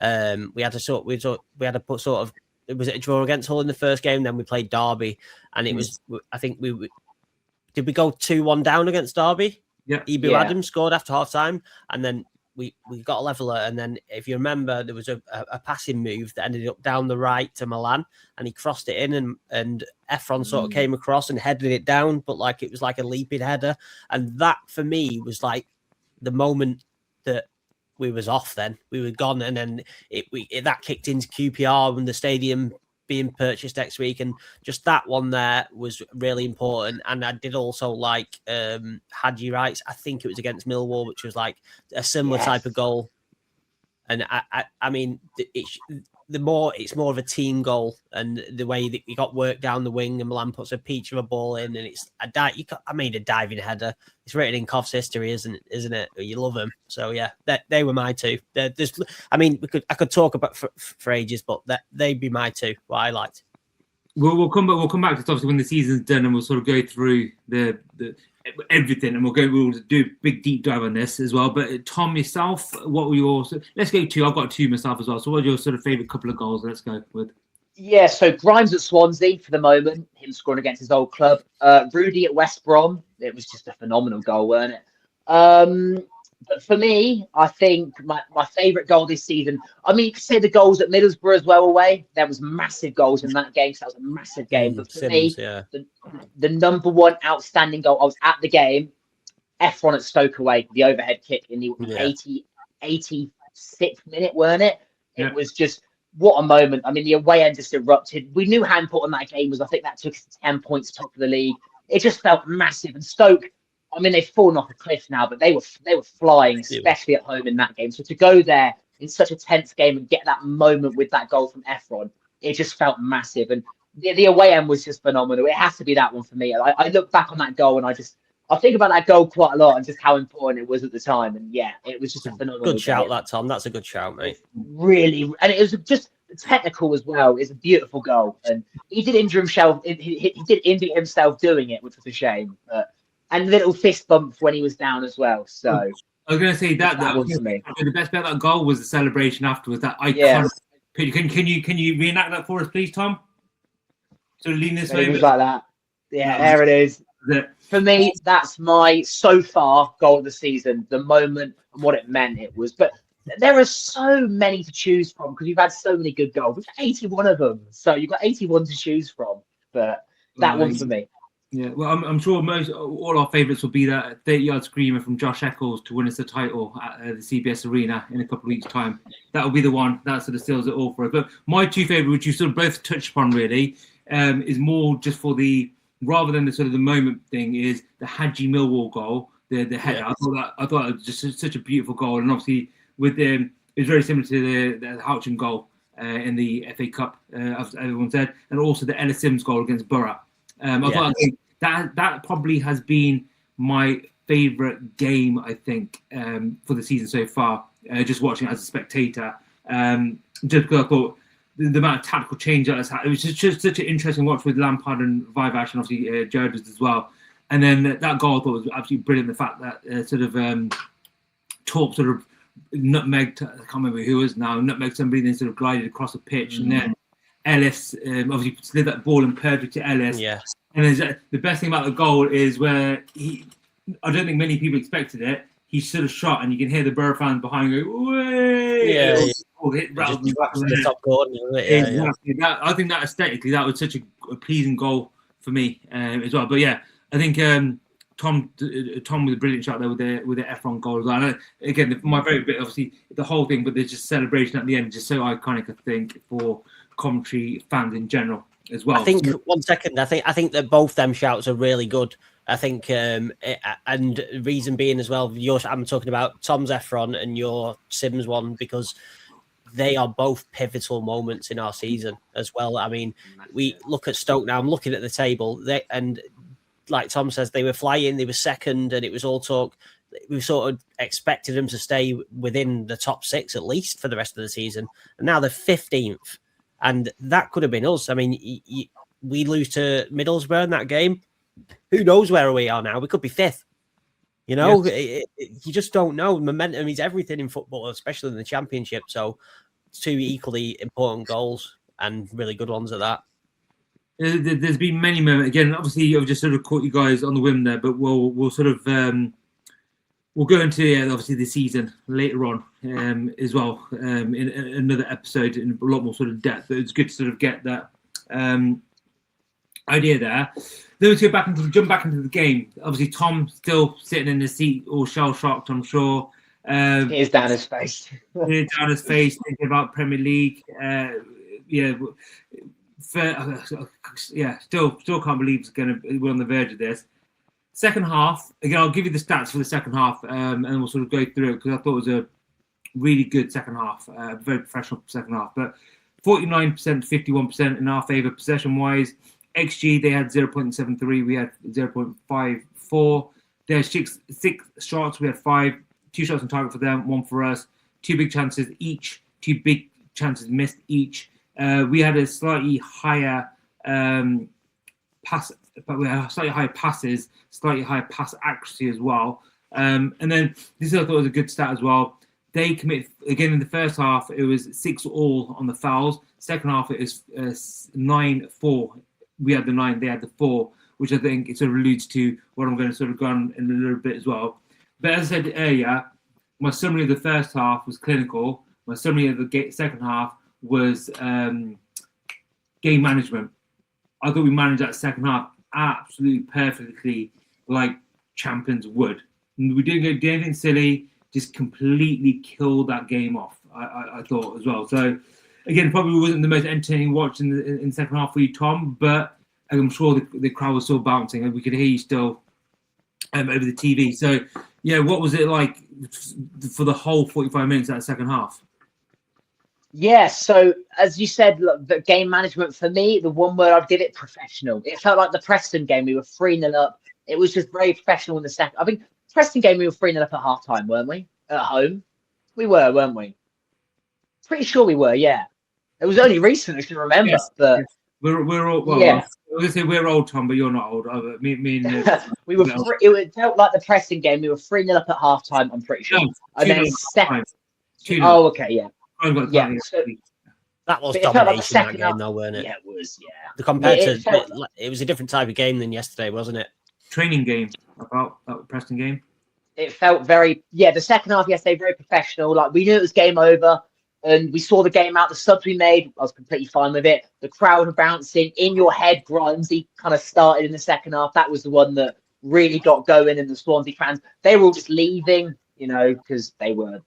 We had a sort of. It was a draw against Hull in the first game. Then we played Derby, and it was. I think did we go 2-1 down against Derby? Yeah. Ibu Adams scored after half time, and then we got a leveler. And then, if you remember, there was a passing move that ended up down the right to Milan, and he crossed it in, and Efron sort of came across and headed it down, but like it was like a leaping header. And that for me was like the moment that we was off. Then we were gone, and then that kicked into QPR when the stadium being purchased next week, and just that one there was really important. And I did also like Hadji Wright's, I think it was against Millwall, which was like a similar type of goal. And I mean, it's more of a team goal, and the way that you got work down the wing and Milan puts a peach of a ball in, and it's a diving header. It's written in Cov's history, isn't it? You love them. So yeah, they were my two. I could talk about for ages, but they'd be my two. What I liked. We'll come back to this obviously when the season's done, and we'll sort of go through the everything, and we'll do a big deep dive on this as well. But Tom, yourself, what were your? Let's go two. I've got two myself as well. So, what are your sort of favourite couple of goals? Let's go with. Yeah, so Grimes at Swansea for the moment, him scoring against his old club. Rudy at West Brom, it was just a phenomenal goal, weren't it? But for me, I think my favourite goal this season, I mean, you could say the goals at Middlesbrough as well away. There was massive goals in that game, so that was a massive game. But for me, the number one outstanding goal, I was at the game, Efron at Stoke away, the overhead kick in the 86th minute, weren't it? Yeah. It was just, what a moment. I mean, the away end just erupted. We knew how important that game was. I think that took us to 10 points top of the league. It just felt massive. And Stoke, I mean, they've fallen off a cliff now, but they were flying, especially at home in that game. So to go there in such a tense game and get that moment with that goal from Efron, it just felt massive. And the away end was just phenomenal. It has to be that one for me. I look back on that goal and I think about that goal quite a lot and just how important it was at the time. And yeah, it was just a phenomenal good shout, game. that Tom. That's a good shout, mate. Really, and it was just technical as well. It's a beautiful goal, and he did injure himself. He did injure himself doing it, which was a shame. And little fist bump when he was down as well. So I was going to say that was me. The best bit of that goal was the celebration afterwards. That iconic. Yeah. Can you reenact that for us, please, Tom? So lean this way. It was like that. Yeah, there it is. For me, that's my so far goal of the season. The moment and what it meant it was. But there are so many to choose from because you've had so many good goals. We've got 81 of them, so you've got 81 to choose from. But that one for me. Yeah, well, I'm sure all our favourites will be that 30-yard screamer from Josh Eccles to win us the title at the CBS Arena in a couple of weeks' time. That will be the one that sort of seals it all for us. But my two favourite, which you sort of both touched upon, really, is more just for rather than the sort of the moment thing, is the Hadji Millwall goal, the header. Yeah. I thought it was just such a beautiful goal, and obviously with it was very similar to the Houchin goal in the FA Cup, as everyone said, and also the Ellis Sims goal against Borough. I thought that probably has been my favourite game, I think, for the season so far. Just watching it as a spectator, just because I thought the amount of tactical change that has had, it was just such an interesting watch with Lampard and Vivac, and obviously Jared as well. And then that goal I thought was absolutely brilliant. The fact that Torp sort of nutmegged, I can't remember who it was now, nutmegged somebody, then sort of glided across the pitch, and then Ellis obviously slid that ball in perfect to Ellis. Yeah. And the best thing about the goal is where I don't think many people expected it. He sort of shot, and you can hear the Borough fans behind go, "Way!" Yeah. The top corner. Exactly. I think that aesthetically, that was such a pleasing goal for me as well. But yeah, I think Tom with a brilliant shot there with the Efron goal as well. And again, my favourite bit, obviously, the whole thing, but there's just celebration at the end, just so iconic, I think, for Coventry fans in general. as well. I think 1 second. I think that both them shouts are really good. I think, and reason being as well, I'm talking about Tom's Efron and your Sims one, because they are both pivotal moments in our season as well. I mean, we look at Stoke now. I'm looking at the table, and like Tom says, they were flying. They were second, and it was all talk. We sort of expected them to stay within the top 6 at least for the rest of the season, and now they're 15th, and that could have been us. I mean, we lose to Middlesbrough in that game. Who knows where we are now? We could be 5th. You know, yes. You just don't know. Momentum is everything in football, especially in the Championship. So, 2 equally important goals and really good ones at that. There's been many moments. Again, obviously, I've just sort of caught you guys on the whim there, but we'll sort of we'll go into obviously the season later on as well in another episode in a lot more sort of depth. But it's good to sort of get that idea there. Then we jump back into the game. Obviously, Tom still sitting in his seat, all shell shocked, I'm sure. He's down his face. Down his face, thinking about Premier League. Still can't believe we're on the verge of this. Second half, again, I'll give you the stats for the second half, and we'll sort of go through it because I thought it was a really good second half, very professional second half. But 49%, 51% in our favour possession-wise. XG, they had 0.73, we had 0.54. They had six shots, we had 5. 2 shots on target for them, 1 for us. 2 big chances each, 2 big chances missed each. We had a slightly higher pass, but we had slightly higher passes, slightly higher pass accuracy as well. And then this I thought was a good stat as well. They committed, again in the first half, it was 6-all on the fouls. Second half, it was 9-4. We had the 9, they had the 4, which I think it sort of alludes to what I'm going to sort of go on in a little bit as well. But as I said earlier, my summary of the first half was clinical. My summary of the second half was game management. I thought we managed that second half absolutely perfectly, like champions would. We didn't do anything silly, just completely killed that game off, I thought as well. So, again, probably wasn't the most entertaining watch in the second half for you, Tom, but I'm sure the crowd was still bouncing and we could hear you still over the TV. So, yeah, what was it like for the whole 45 minutes of that second half? Yeah, so as you said, look, the game management for me, the one word I'd give it, professional. It felt like the Preston game. We were 3-0 up. It was just very professional in the second. I think Preston game, we were 3-0 up at half-time, weren't we? At home? We were, weren't we? Pretty sure we were, yeah. It was only recent, I should remember. Yes, but yes. We're all, well, yeah. I was going to say we're old, Tom, but you're not old. Me and we were. It felt like the Preston game. We were 3-0 up at half-time, I'm pretty sure. No, and then 2-0 second. 2-0. Oh, okay, yeah. Yeah. So, that was but domination like that game, though, weren't it? Yeah, it was. Yeah. Compared to it was a different type of game than yesterday, wasn't it? Training game about that Preston game. It felt very. Yeah, the second half yesterday very professional. Like we knew it was game over, and we saw the game out. The subs we made, I was completely fine with it. The crowd were bouncing in your head. Grimesy kind of started in the second half. That was the one that really got going. And the Swansea fans, they were all just leaving, you know, because they weren't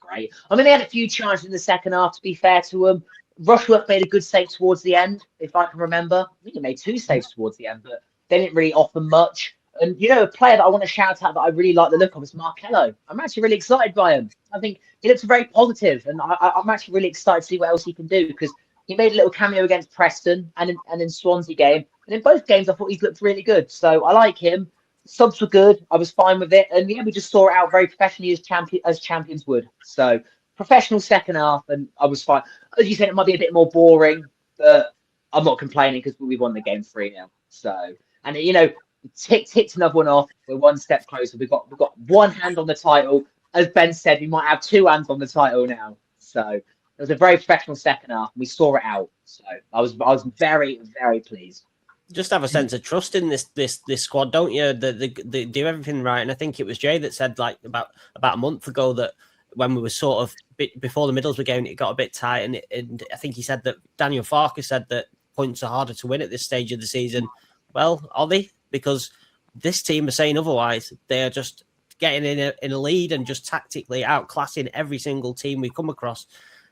great. I mean, they had a few chances in the second half, to be fair to them. Rushworth made a good save towards the end, if I can remember. I think he made 2 saves towards the end, but they didn't really offer much. And, you know, a player that I want to shout out that I really like the look of is Markello. I'm actually really excited by him. I think he looks very positive, and I'm actually really excited to see what else he can do, because he made a little cameo against Preston and in Swansea game. And in both games, I thought he's looked really good. So I like him. Subs were good. I was fine with it. And yeah, we just saw it out very professionally as champions would. So professional second half, and I was fine. As you said, it might be a bit more boring, but I'm not complaining because we won the game 3-0. So, and you know, ticked another one off. We're one step closer. We've got one hand on the title. As Ben said, we might have 2 hands on the title now. So it was a very professional second half. We saw it out. So I was very, very pleased. Just have a sense of trust in this squad, don't you? They do everything right. And I think it was Jay that said like about a month ago that when we were sort of before the Middlesbrough game, it got a bit tight. And I think he said that Daniel Farker said that points are harder to win at this stage of the season. Well, are they? Because this team are saying otherwise. They are just getting in a lead and just tactically outclassing every single team we come across.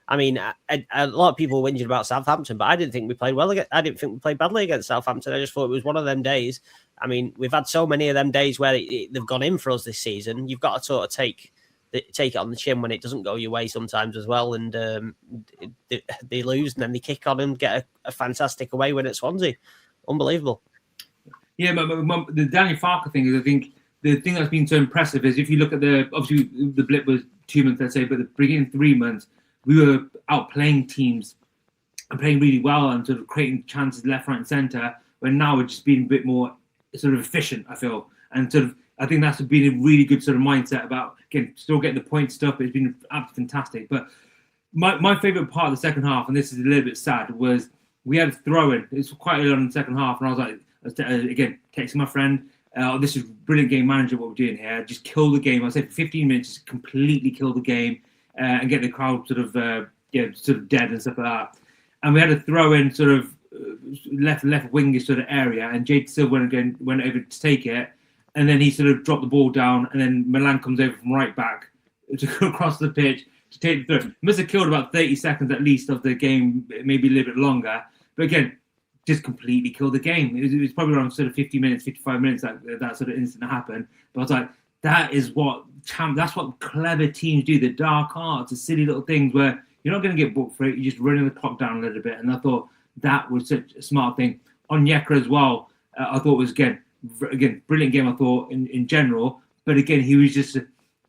I mean, a lot of people were whinging about Southampton, but I didn't think we played well. I didn't think we played badly against Southampton. I just thought it was one of them days. I mean, we've had so many of them days where they've gone in for us this season. You've got to sort of take it on the chin when it doesn't go your way sometimes as well. And they lose and then they kick on and get a fantastic away win at Swansea. Unbelievable. Yeah, but the Daniel Farke thing is, I think, the thing that's been so impressive is if you look at obviously the blip was 2 months, let's say, but the beginning 3 months, we were outplaying teams and playing really well and sort of creating chances left, right, and centre. Where now we're just being a bit more sort of efficient, I feel, and sort of I think that's been a really good sort of mindset about still getting the point stuff. It's been absolutely fantastic. But my favourite part of the second half, and this is a little bit sad, was we had a throw-in. It was quite early on in the second half, and I was like, again, texting my friend. This is brilliant game manager. What we're doing here, just kill the game. I said 15 minutes, just completely kill the game and get the crowd sort of dead and stuff like that. And we had a throw in sort of left wingish sort of area, and Jade Silva went over to take it, and then he sort of dropped the ball down, and then Milan comes over from right back to go across the pitch to take the throw. Must have killed about 30 seconds at least of the game, maybe a little bit longer. But again, just completely killed the game. It was probably around sort of 50 minutes, 55 minutes that sort of incident happened. But I was like, that's what clever teams do. The dark arts, the silly little things where you're not going to get booked for it. You're just running the clock down a little bit. And I thought that was such a smart thing. Onyeka as well, I thought was, again, brilliant game, I thought, in general. But again, he was just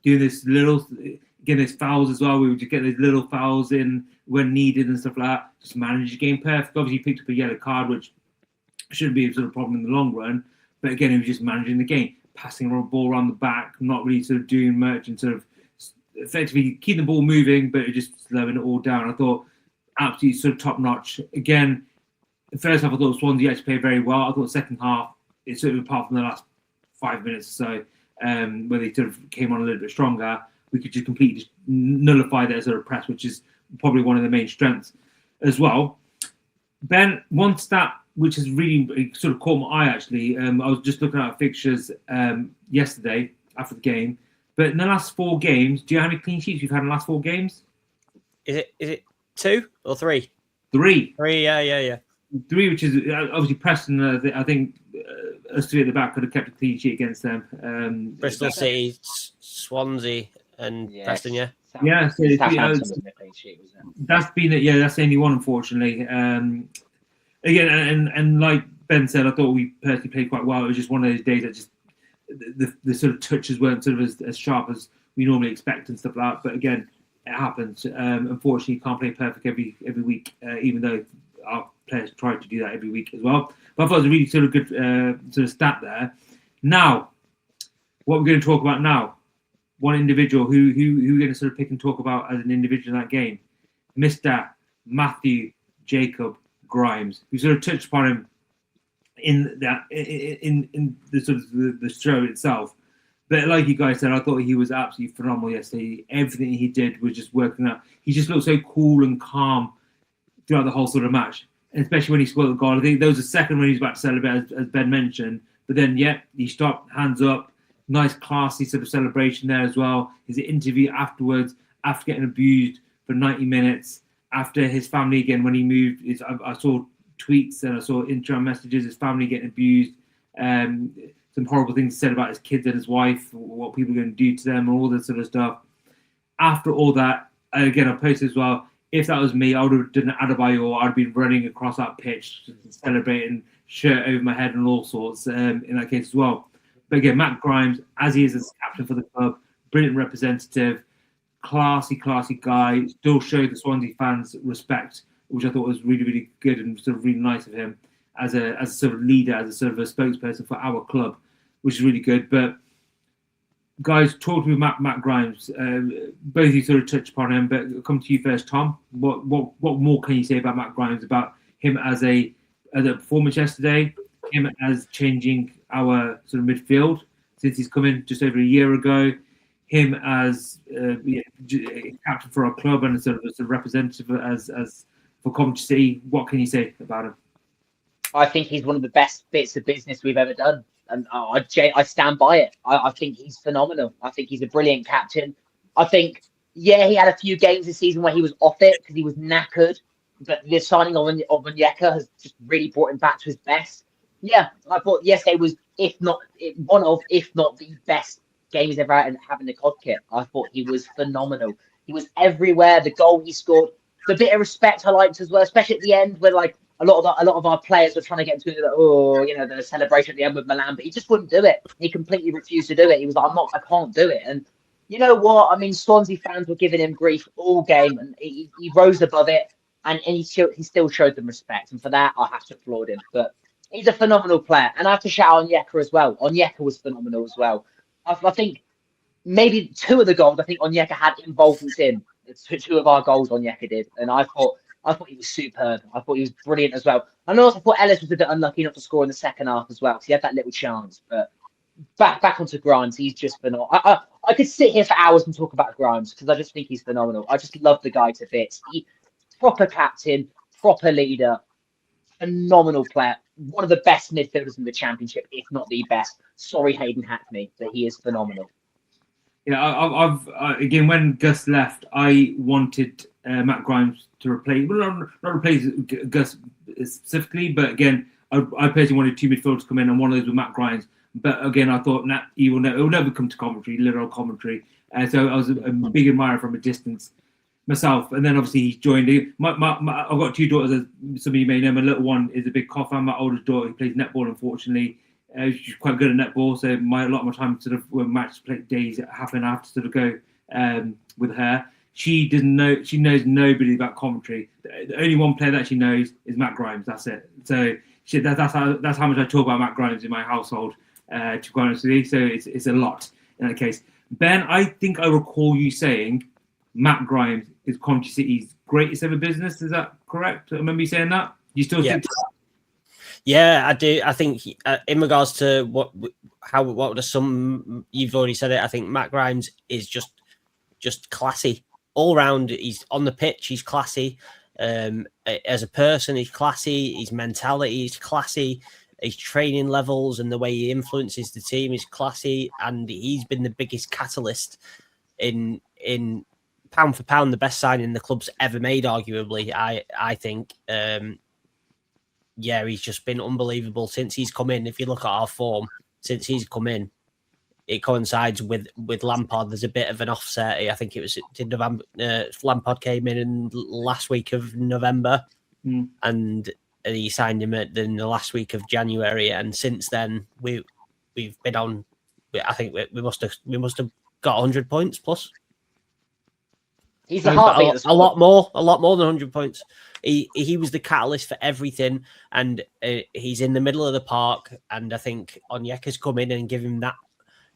doing this little, again, there's fouls as well. We would just get these little fouls in when needed and stuff like that. Just manage the game perfect. Obviously, he picked up a yellow card, which shouldn't be a sort of problem in the long run. But again, he was just managing the game, passing the ball around the back, not really sort of doing much, and sort of effectively keeping the ball moving, but just slowing it all down. I thought absolutely sort of top notch. Again, the first half I thought Swansea actually played very well. I thought the second half, it's sort of apart from the last 5 minutes or so, where they sort of came on a little bit stronger, we could just completely just nullify their sort of press, which is probably one of the main strengths as well. Ben, one stat which has really sort of caught my eye actually. I was just looking at our fixtures yesterday after the game, but in the last 4 games, do you know how many clean sheets we've had in the last 4 games? Is it 2 or 3? 3. 3, yeah. 3, which is obviously Preston. I think us 3 at the back could have kept a clean sheet against them. Bristol City, Swansea, and Preston, yeah. Yeah, so that's been it. Yeah, that's the only one, unfortunately. Again, and like Ben said, I thought we personally played quite well. It was just one of those days that just the sort of touches weren't sort of as sharp as we normally expect and stuff like that. But again, it happens. Unfortunately, you can't play perfect every week, even though our players try to do that every week as well. But I thought it was a really sort of good sort of stat there. Now, what we're going to talk about now. One individual who we're going to sort of pick and talk about as an individual in that game, Mr. Matthew Jacob Grimes. We sort of touched upon him in the sort of the show itself, but like you guys said, I thought he was absolutely phenomenal yesterday. Everything he did was just working out. He just looked so cool and calm throughout the whole sort of match, and especially when he scored the goal. I think there was a second when he was about to celebrate, as Ben mentioned, but then he stopped, hands up. Nice, classy sort of celebration there as well. His interview afterwards, after getting abused for 90 minutes, after his family, again, when he moved, I saw tweets and I saw Instagram messages, his family getting abused, some horrible things said about his kids and his wife, what people are going to do to them, and all this sort of stuff. After all that, again, I posted as well, if that was me, I would have done an Adebayor, I'd been running across that pitch, celebrating, shirt over my head and all sorts in that case as well. But again, Matt Grimes, as he is as captain for the club, brilliant representative, classy guy, still showed the Swansea fans respect, which I thought was really, really good and sort of really nice of him as a sort of leader, as a sort of a spokesperson for our club, which is really good. But guys, talk to me about Matt Grimes. Both of you sort of touched upon him, but I'll come to you first, Tom. What more can you say about Matt Grimes, about him as a performance yesterday, him as changing our sort of midfield since he's come in just over a year ago, him as captain for our club and sort of representative as for Coventry City? What can you say about him? I think he's one of the best bits of business we've ever done, and I stand by it. I think he's phenomenal. I think he's a brilliant captain. I think Yeah, he had a few games this season where he was off it because he was knackered. But the signing of Onyeka has just really brought him back to his best. Yeah, I thought yesterday was, if not one of, if not the best game he's ever had in having the COD kit. I thought he was phenomenal. He was everywhere. The goal he scored, the bit of respect I liked as well, especially at the end where like a lot of our players were trying to get into the celebration at the end with Milan, but he just wouldn't do it. He completely refused to do it. He was like, I can't do it. And you know what? I mean, Swansea fans were giving him grief all game, and he rose above it, and he still showed them respect. And for that, I have to applaud him. But he's a phenomenal player. And I have to shout out Onyeka as well. Onyeka was phenomenal as well. I think maybe two of the goals, I think Onyeka had involvement in. Two of our goals Onyeka did. And I thought he was superb. I thought he was brilliant as well. And I also thought Ellis was a bit unlucky not to score in the second half as well, because he had that little chance. But back onto Grimes, he's just phenomenal. I could sit here for hours and talk about Grimes because I just think he's phenomenal. I just love the guy to bits. Proper captain, proper leader, phenomenal player. One of the best midfielders in the Championship, if not the best. Sorry, Hayden Hackney, but he is phenomenal. Yeah, I've again, when Gus left, I wanted Matt Grimes to replace, well, not replace Gus specifically, but again, I personally wanted two midfielders to come in, and one of those was Matt Grimes. But again, I thought it will never come to Coventry, literal Coventry. So I was a big admirer from a distance myself. And then obviously he joined. I've got two daughters, as some of you may know. My little one is a big COD fan. My oldest daughter, who plays netball, unfortunately, she's quite good at netball. So a lot of my time, sort of when match play days happen, I have to sort of go with her. She doesn't know. She knows nobody about Coventry. The only one player that she knows is Matt Grimes. That's it. So that's how much I talk about Matt Grimes in my household. To be honest with you, so it's a lot in that case. Ben, I think I recall you saying Matt Grimes is Coventry City's greatest ever business. Is that correct? I remember you saying that. You still think? Yeah, I do. I think in regards to what the sum, you've already said it. I think Matt Grimes is just classy all round. He's on the pitch. He's classy. As a person, he's classy. His mentality is classy. His training levels and the way he influences the team is classy, and he's been the biggest catalyst in pound for pound the best signing the club's ever made. Arguably, I think. He's just been unbelievable since he's come in. If you look at our form since he's come in, it coincides with Lampard. There's a bit of an offset. I think it was in November. Lampard came in last week of November, and he signed him in the last week of January, and since then we've been on. I think we must have got 100 points plus. He's the heartbeat. A lot more than 100 points. He was the catalyst for everything, and he's in the middle of the park. And I think Onyeka's come in and give him that.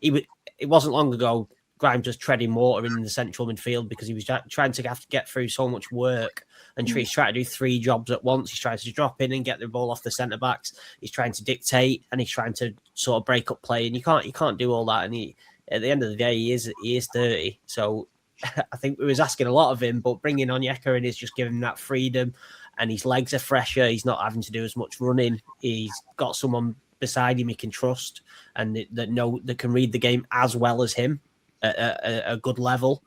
It wasn't long ago Grimes was treading water in the central midfield because he was trying to have to get through so much work, and he's trying to do three jobs at once. He's trying to drop in and get the ball off the centre backs. He's trying to dictate, and he's trying to sort of break up play. And you can't do all that. And at the end of the day, he is 30. So I think we was asking a lot of him, but bringing Onyeka in is just giving him that freedom, and his legs are fresher. He's not having to do as much running. He's got someone beside him he can trust, and that can read the game as well as him at a good level.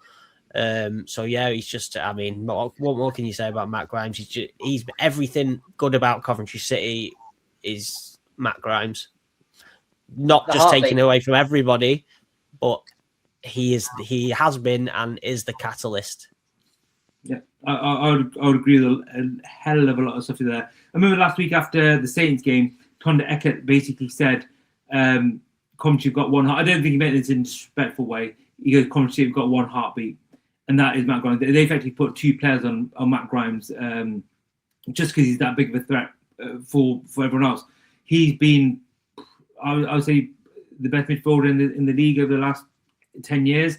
He's just. I mean, what more can you say about Matt Grimes? He's everything good about Coventry City is Matt Grimes. Not just taking away from everybody, but he has been and is the catalyst. Yeah, I would agree with a hell of a lot of stuff there. I remember last week after the Saints game, Tonda Eckert basically said, Coventry got one heart. I don't think he meant it in a disrespectful way. He goes, Coventry have got one heartbeat, and that is Matt Grimes. They effectively put two players on Matt Grimes just because he's that big of a threat for everyone else. He's been, I would say, the best midfielder in the league over the last 10 years.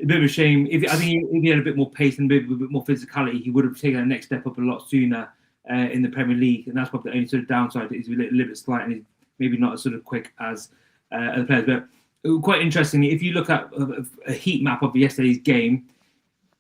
A bit of a shame. If he had a bit more pace and a bit more physicality, he would have taken the next step up a lot sooner in the Premier League. And that's probably the only sort of downside. Is a little bit slight and he's maybe not as sort of quick as other players. But quite interestingly, if you look at a heat map of yesterday's game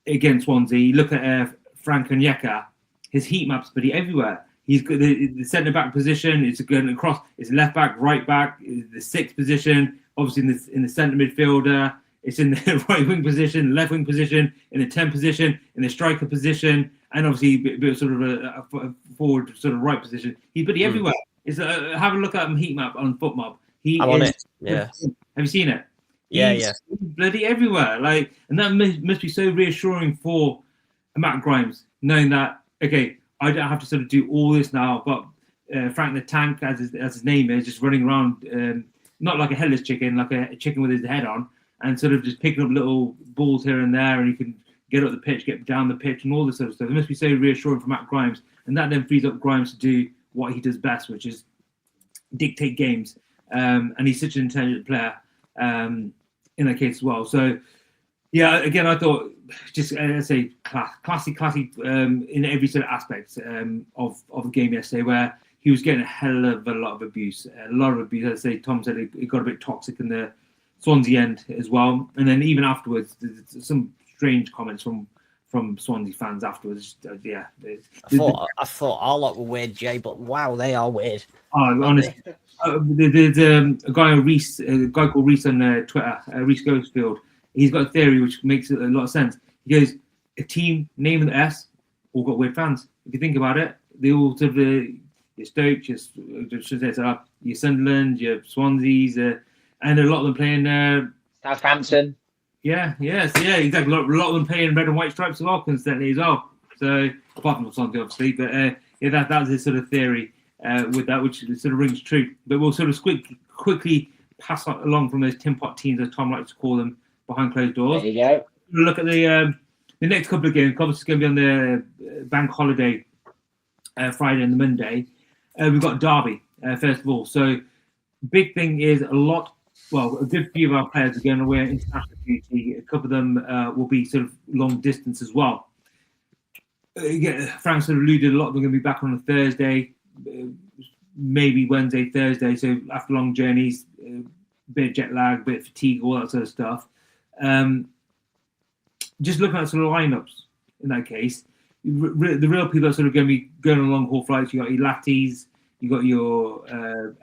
against Swansea, you look at Frank Onyeka, his heat map's pretty everywhere. He's got the centre back position. It's going across. It's left back, right back, the sixth position. Obviously in the centre midfielder. It's in the right wing position, left wing position, in the 10 position, in the striker position, and obviously a bit sort of a forward sort of right position. He's bloody everywhere. It's have a look at him heat map on FootMob. I'm on it. Yeah. Have you seen it? Yeah. He's bloody everywhere. Like, and that must be so reassuring for Matt Grimes, knowing that, okay, I don't have to sort of do all this now. I've got Frank the Tank, as his name is, just running around, not like a headless chicken, like a chicken with his head on, and sort of just picking up little balls here and there, and he can get up the pitch, get down the pitch, and all this sort of stuff. It must be so reassuring for Matt Grimes, and that then frees up Grimes to do what he does best, which is dictate games. And he's such an intelligent player in that case as well. So, yeah, again, I thought just I say classy in every sort of aspect of the game yesterday, where he was getting a hell of a lot of abuse. As I say, Tom said it got a bit toxic in the Swansea end as well, and then even afterwards, there's some strange comments from Swansea fans afterwards. I thought our lot were weird, Jay, but wow, they are weird. Oh, honestly, there's a guy called Reese on Twitter, Reese Ghostfield. He's got a theory which makes a lot of sense. He goes, a team name with an S all got weird fans. If you think about it, they all sort of your Stoke, your Sunderland, your Swanseas, and a lot of them playing Southampton. Yeah, exactly. A lot of them playing red and white stripes as well, constantly as well. So apart from Swansea, obviously, but that's his sort of theory with that, which sort of rings true. But we'll sort of quickly pass along from those tin pot teams, as Tom likes to call them, behind closed doors. There you go. We'll look at the next couple of games. Obviously, going to be on the bank holiday Friday and the Monday. We've got Derby first of all. So big thing is a good few of our players are going away on international duty. A couple of them will be sort of long distance as well. Frank sort of alluded a lot of them are going to be back on a Thursday, maybe Wednesday, Thursday. So after long journeys, bit of jet lag, bit of fatigue, all that sort of stuff. Just looking at sort of lineups in that case, the real people are sort of going to be going on long haul flights. You got your Latties, you got your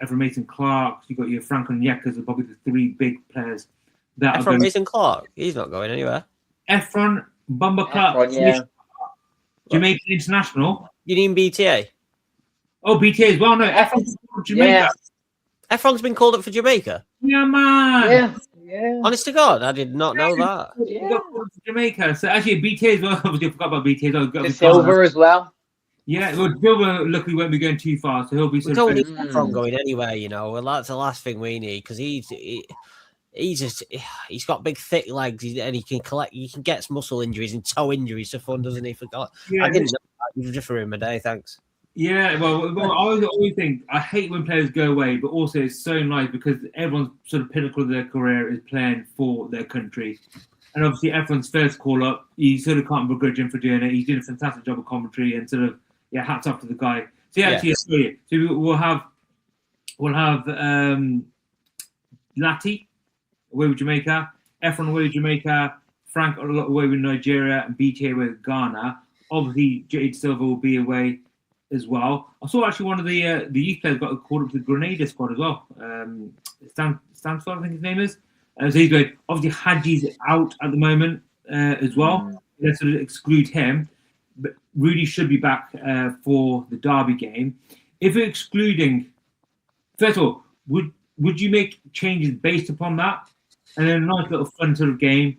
Ephraim Mason Clark, you got your Frank Onyeka's are probably the three big players. Ephraim Mason Clark, he's not going anywhere. Ephraim, Bumba Clark, Jamaican international. You mean BTA? Oh, BTA as well. No, Ephraim's from Jamaica. Yeah. Ephraim's been called up for Jamaica. Yeah, man. Yeah. Honest to God, I did not know that. He got called up for Jamaica. So actually, BTA as well. Obviously, I forgot about BTA. The Silver as well. Yeah, well, Silver luckily won't be going too far, so he'll be. We don't need Ephraim going anywhere, you know. Well, that's the last thing we need because he's got big thick legs and he can get muscle injuries and toe injuries for fun, doesn't he? Yeah, I didn't know that. You just ruined my day, thanks. Yeah, well, I always think I hate when players go away, but also it's so nice because everyone's sort of pinnacle of their career is playing for their country. And obviously everyone's first call up, you sort of can't begrudge him for doing it. He's doing a fantastic job of commentary and sort of hats off to the guy. So we'll have Lati away with Jamaica, Ephraim away with Jamaica, Frank away with Nigeria, and BTA away with Ghana. Obviously, Jade Silva will be away as well. I saw actually one of the youth players got called up to the Grenada squad as well. Stansford, I think his name is. So he's going. Obviously, Hadji's out at the moment as well. Let's sort of exclude him. But Rudy should be back for the Derby game. If we're excluding, first of all, would you make changes based upon that? And then a nice little fun sort of game.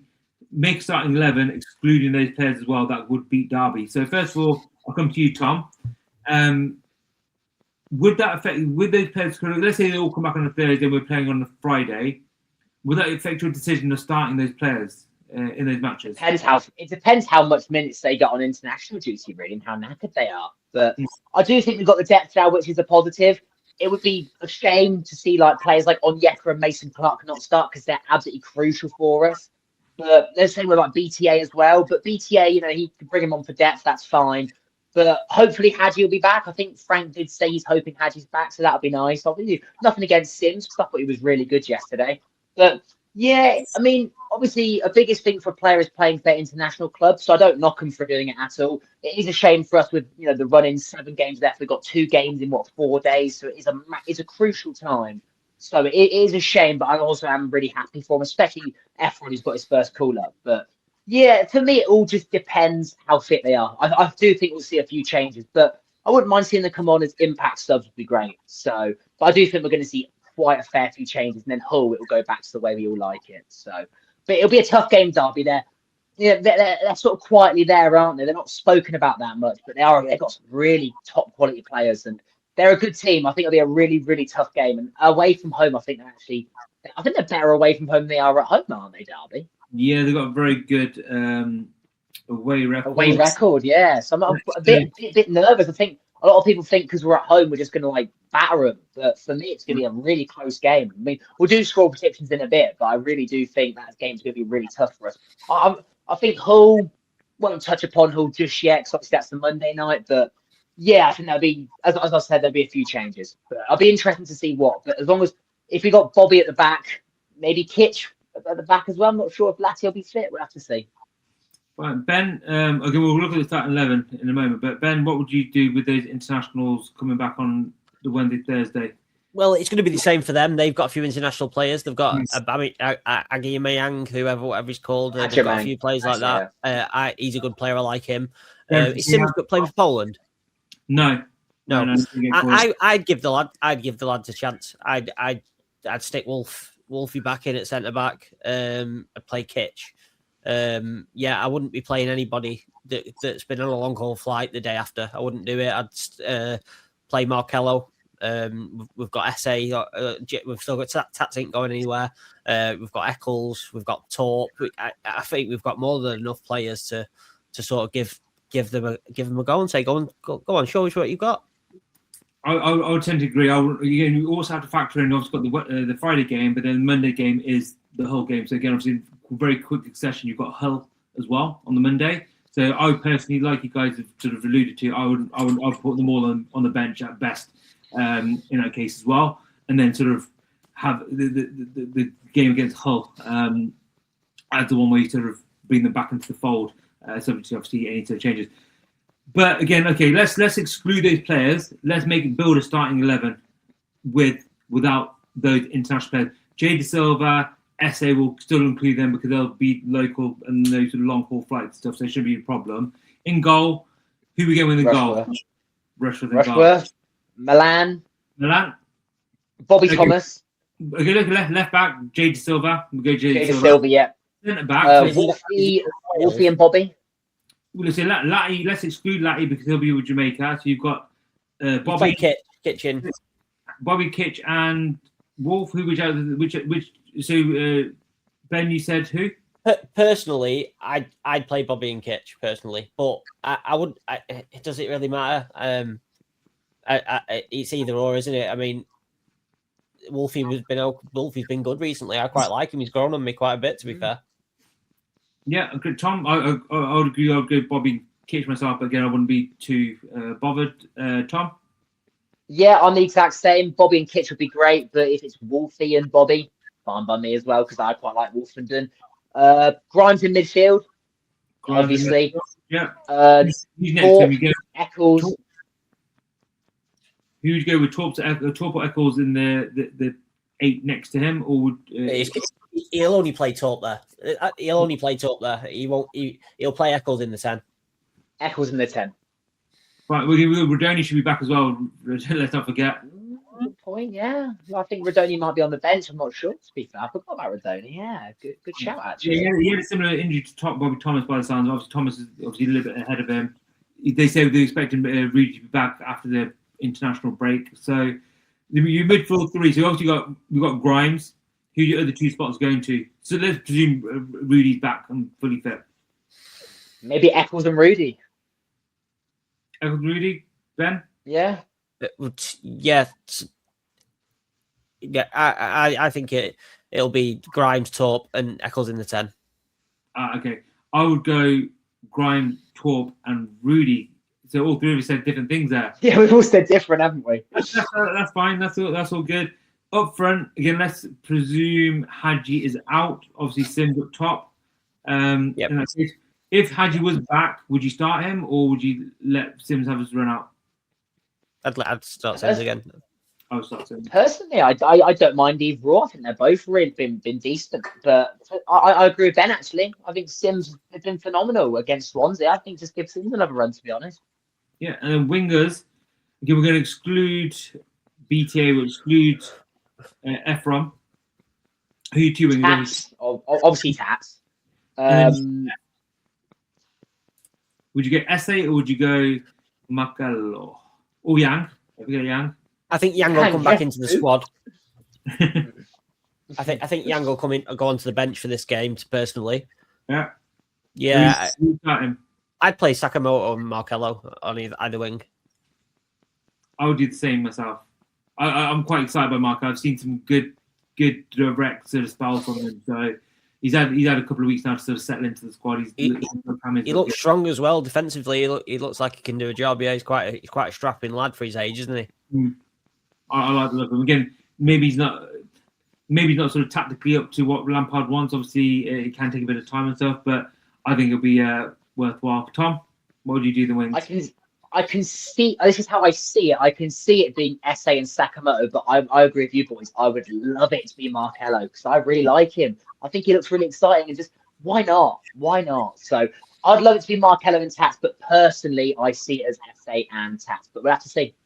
Make starting 11, excluding those players as well that would beat Derby. So first of all, I'll come to you, Tom. Would that affect with those players? Let's say they all come back on a Thursday and we're playing on a Friday. Would that affect your decision of starting those players in those matches? It depends how much minutes they get on international duty, really, and how knackered they are. But I do think we've got the depth now, which is a positive. It would be a shame to see players like Onyeka and Mason Clark not start because they're absolutely crucial for us. But let's say we're like BTA as well. But BTA, he can bring him on for depth. That's fine. But hopefully Hadji will be back. I think Frank did say he's hoping Hadji's back, so that would be nice. Obviously, nothing against Sims, because I thought he was really good yesterday. But yeah, I mean, obviously, a biggest thing for a player is playing for their international club, so I don't knock him for doing it at all. It is a shame for us with the run-in 7 games left. We've got 2 games in 4 days, so it's a crucial time. So it is a shame, but I also am really happy for him, especially Efron, who's got his first call-up. But yeah, for me, it all just depends how fit they are. I do think we'll see a few changes, but I wouldn't mind seeing them come on as impact subs would be great. So, but I do think we're going to see quite a fair few changes, and then Hull, it will go back to the way we all like it. So, but it'll be a tough game, Derby. They're sort of quietly there, aren't they? They're not spoken about that much, but they've got some really top quality players, and they're a good team. I think it'll be a really, really tough game. And away from home, I think they're better away from home than they are at home, aren't they, Derby? Yeah, they've got a very good away record. Away record, yeah. So I'm a bit nervous. I think a lot of people think because we're at home, we're just going to like batter them. But for me, it's going to be a really close game. I mean, we'll do score predictions in a bit, but I really do think that game's going to be really tough for us. I think Hull won't touch upon Hull just yet, because obviously that's the Monday night. But yeah, I think there'll be, as I said, there'll be a few changes. But I'll be interested to see what. But as long as, if we got Bobby at the back, maybe Kitch at the back as well. I'm not sure if Latty will be fit. We'll have to see. Right, Ben, okay, we'll look at the starting 11 in a moment. But Ben, what would you do with those internationals coming back on the Wednesday, Thursday? Well, it's going to be the same for them. They've got a few international players. They've got Aguimayang, whatever he's called. They've got a few players like that. He's a good player. I like him. Is Sims playing for Poland? No. I'd give the lads a chance. I'd stick Wolfie back in at centre back. I'd play Kitch. I wouldn't be playing anybody that's been on a long haul flight the day after. I wouldn't do it. I'd play Markello. We've got SA. We've still got Tats ain't going anywhere. We've got Eccles. We've got Torp. I think we've got more than enough players to sort of give them a go and say, go on, show us what you've got. I would tend to agree. You also have to factor in, obviously, got the Friday game, but then the Monday game is the Hull game. So again, obviously, very quick succession. You've got Hull as well on the Monday. So I would personally, like you guys have sort of alluded to, I would put them all on the bench at best in that case as well, and then sort of have the game against Hull as the one where you sort of bring them back into the fold, subject to obviously any sort of changes. But again, okay, let's exclude those players. Let's build a starting 11 without those international players. Jay De Silva, SA will still include them because they'll be local and those sort of long haul flight stuff, so it shouldn't be a problem. In goal, who we get with the goal? Rushworth, Milan, Bobby Thomas. Okay, look, left back, Jay De Silva. We'll go Jay De Silva, yeah. Centre back, Wolfie and Bobby. Well, let's say Latty. Let's exclude Latty because he'll be with Jamaica. So you've got Bobby Kitchen, Bobby Kitch, and Wolf. Who which? So Ben, you said who? Personally, I'd play Bobby and Kitch personally, but I would. Does it really matter? It's either or, isn't it? I mean, Wolfie's been good recently. I quite like him. He's grown on me quite a bit, to be fair. Yeah, good. Tom, I would agree. I would go Bobby Kitch myself, but again, I wouldn't be too bothered. Tom? Yeah, I'm the exact same. Bobby and Kitch would be great, but if it's Wolfie and Bobby, fine by me as well, because I quite like Wolfenden. Grimes in midfield, obviously. Yeah. Who's next? Eccles. Who would you go with? Torp or Eccles in the 8 next to him, or would he'll only play Torp there? He'll only play Torp there. He won't. He'll play Eccles in the 10. Eccles in the 10. Right, Rodoni should be back as well. Let's not forget. Good point. Yeah, I think Rodoni might be on the bench. I'm not sure. To be fair, I forgot about Rodoni. Yeah, good shout actually. Yeah, he had a similar injury to Bobby Thomas by the sounds. Obviously, Thomas is obviously a little bit ahead of him. They say they're expecting Rudy to be back after the international break. So your midfield 3. So obviously we've got Grimes. Who are your other 2 spots going to? So let's presume Rudy's back and fully fit. Maybe Eccles and Rudy. Eccles and Rudy, Ben? Yeah. Yeah. I think it'll be Grimes, Torp, and Eccles in the 10. Okay. I would go Grimes, Torp, and Rudy. So all 3 of us said different things there. Yeah, we've all said different, haven't we? That's fine. That's all good. Up front, again, let's presume Hadji is out. Obviously, Sims up top. Yep. If Hadji was back, would you start him or would you let Sims have his run out? I'd start Sims again. I was starting. Personally, I don't mind either or. I think they're both really been decent. But I agree with Ben, actually. I think Sims has been phenomenal against Swansea. I think just give Sims another run, to be honest. Yeah, and then wingers. Again, we're going to exclude BTA, we'll exclude Ephron. Who are you two wingers? Tats, obviously Tats. Would you go Essay or would you go Makalo? Or Yang? Have we got Yang? I think Yang will come back into the squad. I think Yang will go onto the bench for this game, personally. Yeah. Yeah. Who's got him? I'd play Sakamoto and Marcelo on either wing. I would do the same myself. I'm quite excited by Marco. I've seen some good direct sort of spells from him. So he's had a couple of weeks now to sort of settle into the squad. He looks strong as well defensively. He looks like he can do a job. Yeah, he's quite a strapping lad for his age, isn't he? I like the look of him. Again, maybe he's not sort of tactically up to what Lampard wants. Obviously, it can take a bit of time and stuff, but I think it'll be worthwhile. Tom, what would you do the wings? I can see, this is how I see it. I can see it being Esse and Sakamoto, but I agree with you boys. I would love it to be Marcelo because I really like him. I think he looks really exciting and just, why not? Why not? So I'd love it to be Marcelo and Tats, but personally, I see it as Esse and Tats, but we'll have to see.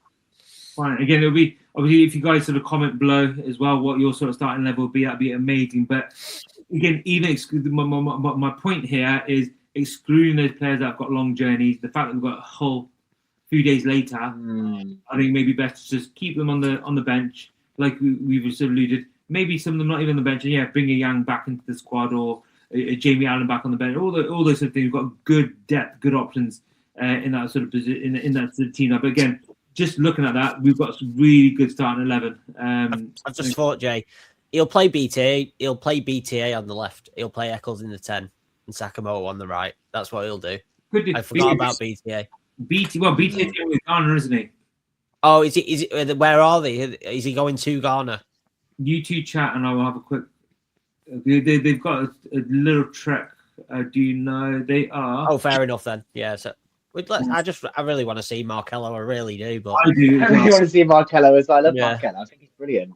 Fine. Again, it'll be, obviously, if you guys sort of comment below as well what your sort of starting level will be, that'd be amazing. But again, even my point here is excluding those players that have got long journeys, the fact that we've got a whole few days later, I think maybe best to just keep them on the bench, like we've sort of alluded. Maybe some of them not even on the bench, and yeah, bring a Yang back into the squad or a Jamie Allen back on the bench. All those sort of things. We've got good depth, good options in that sort of position, in that sort of team. But again, just looking at that, we've got some really good starting 11. I've just thought, Jay, he'll play BTA. He'll play BTA on the left. He'll play Eccles in the 10 and Sakamoto on the right. That's what he'll do. I forgot about BTA. BTA's going with Ghana, isn't he? Oh, is he? Where are they? Is he going to Ghana? You two chat, and I will have a quick. They've got a little trek. Do you know they are? Oh, fair enough then. Yeah. So I really want to see Marcelo. I really do. But I do. I really want to see Marcelo as well. I love Marcelo. I think he's brilliant.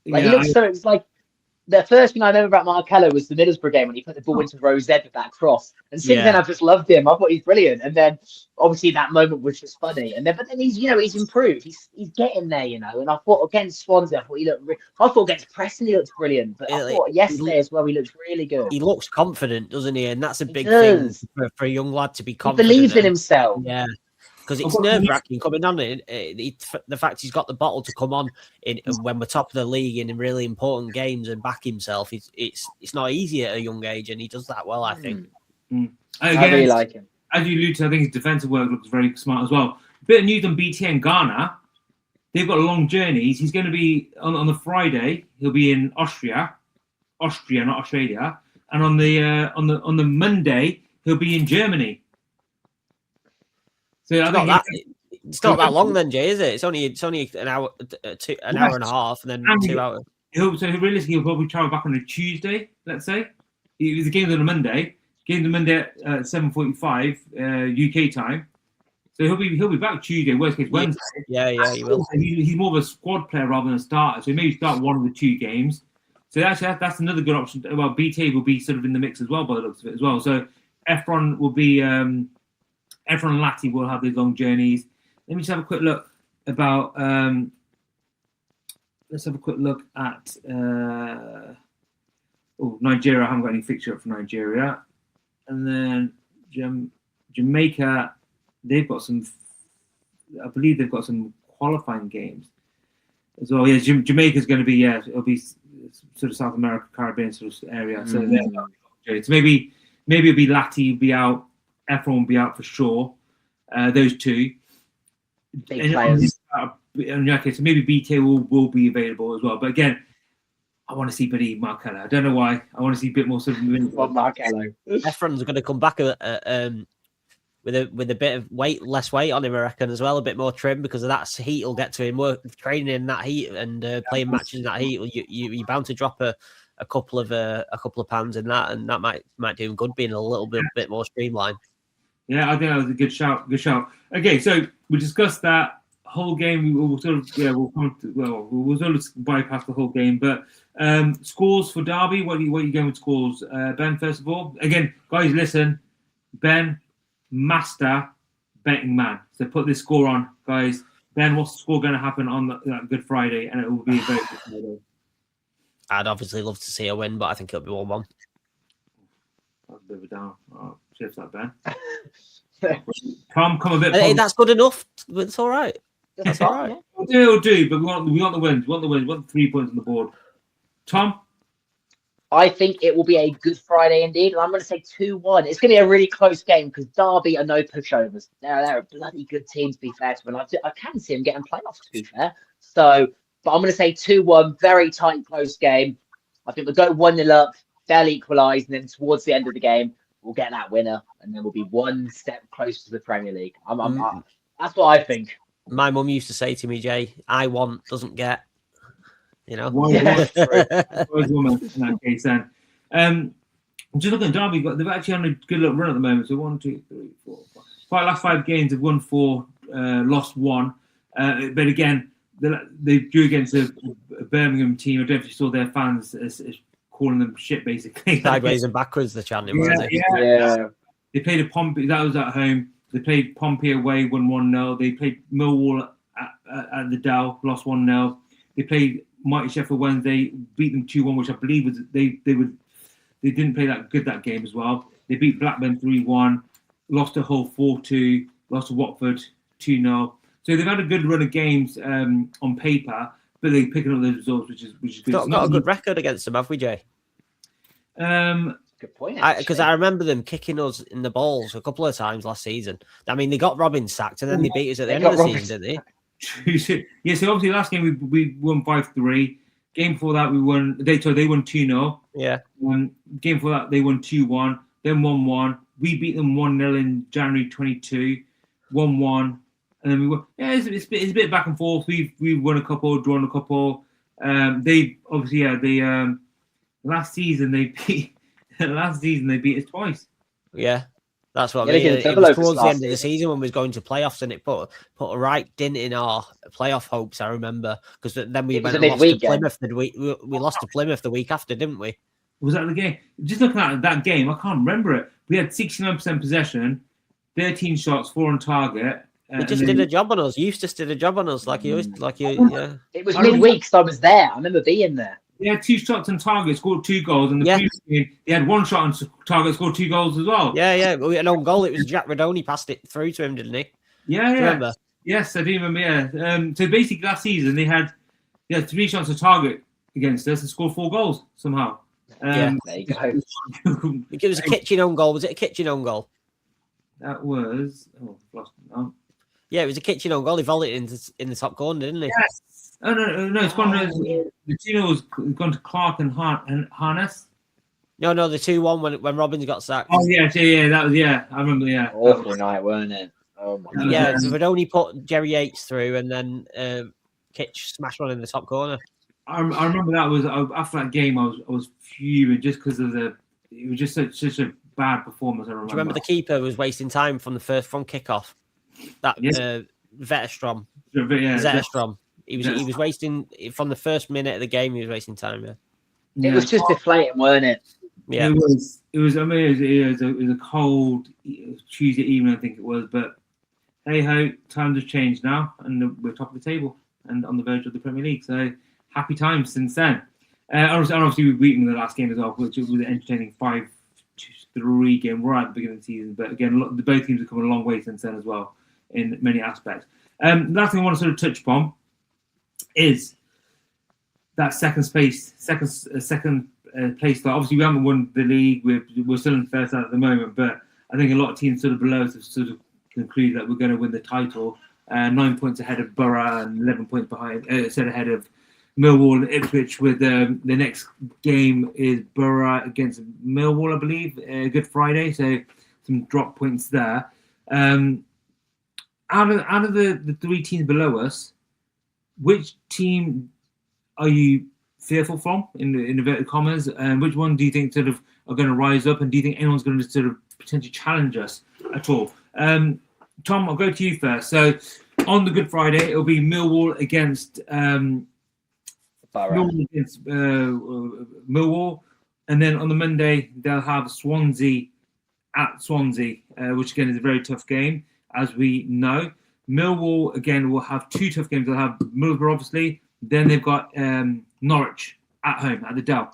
Like he looks so. It's like. The first thing I remember about Marcelo was the Middlesbrough game when he put the ball into Rose Ed with that cross. And since then, I've just loved him. I thought he's brilliant. And then, obviously, that moment was just funny. And then, but then he's improved. He's getting there, And I thought against Swansea, I thought against Preston, he looked brilliant. But I thought yesterday as well, he looked really good. He looks confident, doesn't he? And that's a big thing for a young lad to be confident. He believes in himself. Yeah. Because it's nerve-wracking coming on. The fact he's got the bottle to come on when we're top of the league in really important games and back himself, it's not easy at a young age, and he does that well, I think. Again, I really like him. As you allude to, I think his defensive work looks very smart as well. Bit of news on BT and Ghana. They've got long journeys. He's going to be on the Friday. He'll be in Austria, not Australia, and on the Monday he'll be in Germany. So it's not that long then, Jay, is it? It's only an hour, an hour and a half, and then 2 hours. Realistically, he'll probably travel back on a Tuesday. Let's say the game's on a Monday. Game's on Monday at 7:45 UK time. So he'll be back Tuesday. Worst case Wednesday. Yeah, he will. He's more of a squad player rather than a starter. So maybe start one of the two games. So actually, that's another good option. Well, BT will be sort of in the mix as well by the looks of it as well. So Ephron will be. Ephron and Lati will have these long journeys. Let me just have a quick look about. Let's have a quick look at Nigeria. I haven't got any fixture up for Nigeria, and then Jamaica. They've got some. I believe they've got some qualifying games as well. Yeah, Jamaica's going to be. Yeah, it'll be sort of South America, Caribbean sort of area. So maybe it'll be Lati will be out. Ephron will be out for sure. Those two. Big players. Okay, so maybe BT will be available as well. But again, I want to see Billy Marcelo. I don't know why. I want to see a bit more sort of Marcelo. Ephron's going to come back with a bit of less weight on him, I reckon, as well. A bit more trim because of that heat will get to him. Training in that heat and playing matches in that heat, you're bound to drop a couple of pounds in that, and that might do him good being a little bit more streamlined. Yeah, I think that was a good shout. Okay, so we discussed that whole game, we'll sort of we'll sort of bypass the whole game. But scores for Derby. What are you going with scores, Ben? First of all, again, guys, listen, Ben, master betting man. So put this score on, guys. Ben, what's the score going to happen on that Good Friday? And it will be a very good Friday. I'd obviously love to see a win, but I think it'll be 1-1. That's a bit of a down. Cheers that, Ben. Tom, come a bit. Hey, that's good enough. It's all right. That's all right. It'll do, but we want the wins. We want the wins. We want the 3 points on the board. Tom? I think it will be a Good Friday indeed, and I'm going to say 2-1. It's going to be a really close game because Derby are no pushovers. They're a bloody good team, to be fair to them. I can see them getting playoffs, to be fair. So, but I'm going to say 2-1, very tight, close game. I think we'll go 1-0 up, they'll equalise, and then towards the end of the game, we'll get that winner, and then we'll be one step closer to the Premier League. That's what I think. My mum used to say to me, Jay, I want, doesn't get. You know, woman in that case. Then, just looking at Derby, they've actually on a good little run at the moment. So 1, 2, 3, 4, 5. Last 5 games, they've won 4, lost 1. But again, they drew against a Birmingham team. I don't know if you saw their fans as calling them shit, basically. Sideways and backwards, the chanting, wasn't it? Yeah. They played a Pompey. That was at home. They played Pompey away, won 1-0. They played Millwall at the Dell, lost 1-0. They played Mighty Sheffield Wednesday, beat them 2-1, which I believe was they didn't play that good that game as well. They beat Blackburn 3-1, lost to Hull 4-2, lost to Watford 2-0. So they've had a good run of games on paper, but they're picking up those results, which is good. Got a good record against them, have we, Jay? Good point. Because I remember them kicking us in the balls a couple of times last season. I mean, they got Robin sacked, and then they beat us at the end of the season, didn't they? Yeah, so obviously last game we won 5-3. Game before that we won. They won 2-0. Yeah. Game before that they won 2-1. Then 1-1. We beat them 1-0 in January 22. 1-1, and then we won. Yeah, it's a bit back and forth. We've won a couple, drawn a couple. They obviously last season they beat us twice. Yeah. That's what I mean. It was towards the end of the season when we was going to playoffs, and it put a right dint in our playoff hopes. I remember because then we went and lost to Plymouth the week. We lost to Plymouth the week after, didn't we? Was that the game? Just looking at that game, I can't remember it. We had 69% possession, 13 shots, 4 on target. He just did a job on us. Eustace did a job on us, yeah. It was midweek, so I was there. I remember being there. They had 2 shots on target, scored 2 goals, and the previous game they had 1 shot on target, scored 2 goals as well. Yeah. We had an own goal. It was Jack Radoni passed it through to him, didn't he? Yeah. Remember? Yes, I do remember. Yeah. So basically, last season they had 3 shots on target against us and scored 4 goals somehow. There you go. It was a kitchen own goal. Was it a kitchen own goal? That was. Lost it now. Yeah, it was a kitchen own goal. He volleyed it in the top corner, didn't he? Yes. Oh no! It's gone. The 2-0's gone to Clark and Harness. No, the 2-1 when Robbins got sacked. Oh yeah. That was I remember. Yeah. Awful night, weren't it? Oh my God. Yeah, so Radoni put Jerry Yates through, and then Kitch smashed one in the top corner. I remember that was after that game. I was fuming just because of it was just such a bad performance. I remember. Do you remember the keeper was wasting time from kickoff? That Zetterstrom. Zetterstrom. He was wasting from the first minute of the game. He was wasting time. Yeah. It was just deflating, weren't it? Yeah, it was. I mean, it was a cold Tuesday evening, I think it was. But hey ho, times have changed now, and we're top of the table and on the verge of the Premier League. So happy times since then. Obviously, we beat them in the last game as well, which was an entertaining 5-3 game right at the beginning of the season. But again, both teams have come a long way since then as well in many aspects. Last thing I want to sort of touch upon is that second place. Obviously, we haven't won the league. We're still in first out at the moment, but I think a lot of teams sort of below us have sort of concluded that we're going to win the title. 9 points ahead of Borough and 11 points ahead of Millwall and Ipswich. With the next game is Borough against Millwall, I believe. Good Friday, so some drop points there. Out of the 3 teams below us, which team are you fearful from in inverted commas, and which one do you think sort of are going to rise up, and do you think anyone's going to sort of potentially challenge us at all? Tom, I'll go to you first. So On the Good Friday, it'll be Millwall against Millwall, and then on the Monday they'll have Swansea at Swansea, which again is a very tough game, as we know. Millwall again will have two tough games. They'll have Middlesbrough, obviously. Then they've got Norwich at home at the Dell.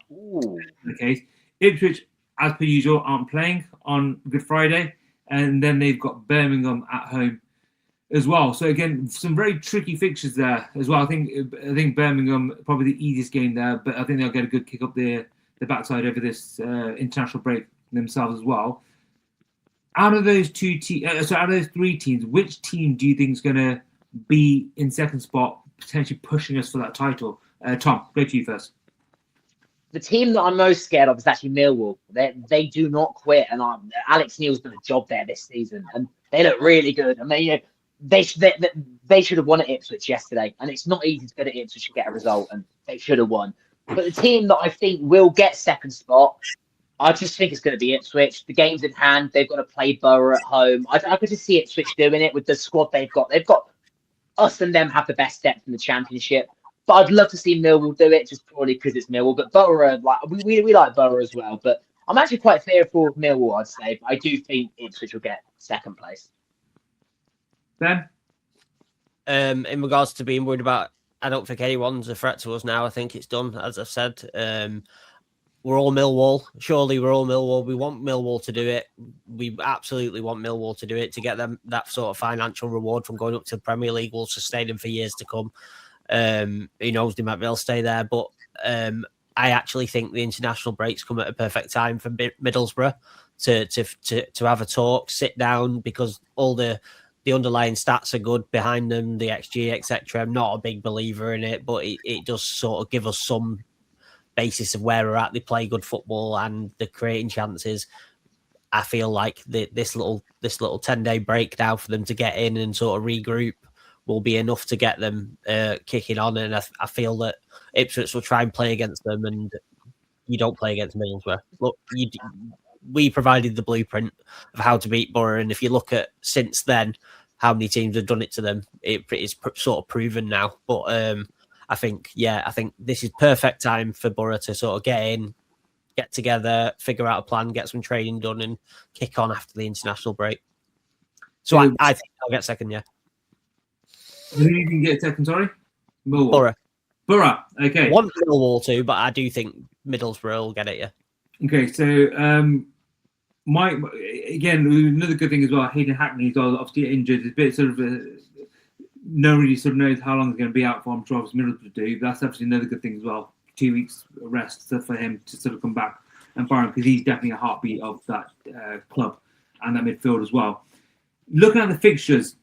Okay, Ipswich, as per usual, aren't playing on Good Friday, and then they've got Birmingham at home as well. So again, some very tricky fixtures there as well. I think Birmingham probably the easiest game there, but I think they'll get a good kick up the backside over this international break themselves as well. Out of those three teams, which team do you think is going to be in second spot, potentially pushing us for that title? Tom, go to you first. The team that I'm most scared of is actually Millwall. They do not quit, and Alex Neil's done a job there this season, and they look really good. I mean, they should have won at Ipswich yesterday, and it's not easy to go to Ipswich and get a result, and they should have won. But the team that I think will get second spot, I just think it's going to be Ipswich. The game's in hand. They've got to play Borough at home. I could just see Ipswich doing it with the squad they've got. They've got us and them have the best depth in the Championship. But I'd love to see Millwall do it just purely because it's Millwall. But Borough, we like Borough as well. But I'm actually quite fearful of Millwall, I'd say. But I do think Ipswich will get second place. Ben? In regards to being worried about, I don't think anyone's a threat to us now. I think it's done, as I've said. We're all Millwall. Surely we're all Millwall. We want Millwall to do it. We absolutely want Millwall to do it to get them that sort of financial reward from going up to the Premier League. Will sustain them for years to come. Who knows, they might be able to stay there. But I actually think the international breaks come at a perfect time for Middlesbrough to have a talk, sit down, because all the underlying stats are good behind them, the XG, etc. I'm not a big believer in it, but it does sort of give us some basis of where we're at. They play good football and they're creating chances. I feel like this little 10-day break now for them to get in and sort of regroup will be enough to get them kicking on. And I feel that Ipswich will try and play against them, and you don't play against Middlesbrough. Look, we provided the blueprint of how to beat Borough, and if you look at since then how many teams have done it to them, it's sort of proven now. But I think this is perfect time for Borough to sort of get in, get together, figure out a plan, get some training done, and kick on after the international break. So I think I'll get second, yeah. Who do you can get second, sorry? Millwall. Borough, okay. I want Millwall too, but I do think Middlesbrough will get it, yeah. Okay, so another good thing as well, Hayden Hackney is obviously injured. It's a bit sort of no one really sort of knows how long he's going to be out for. I'm sure obviously Middlesbrough do. But that's actually another good thing as well. 2 weeks rest for him to sort of come back and fire him, because he's definitely a heartbeat of that club and that midfield as well. Looking at the fixtures,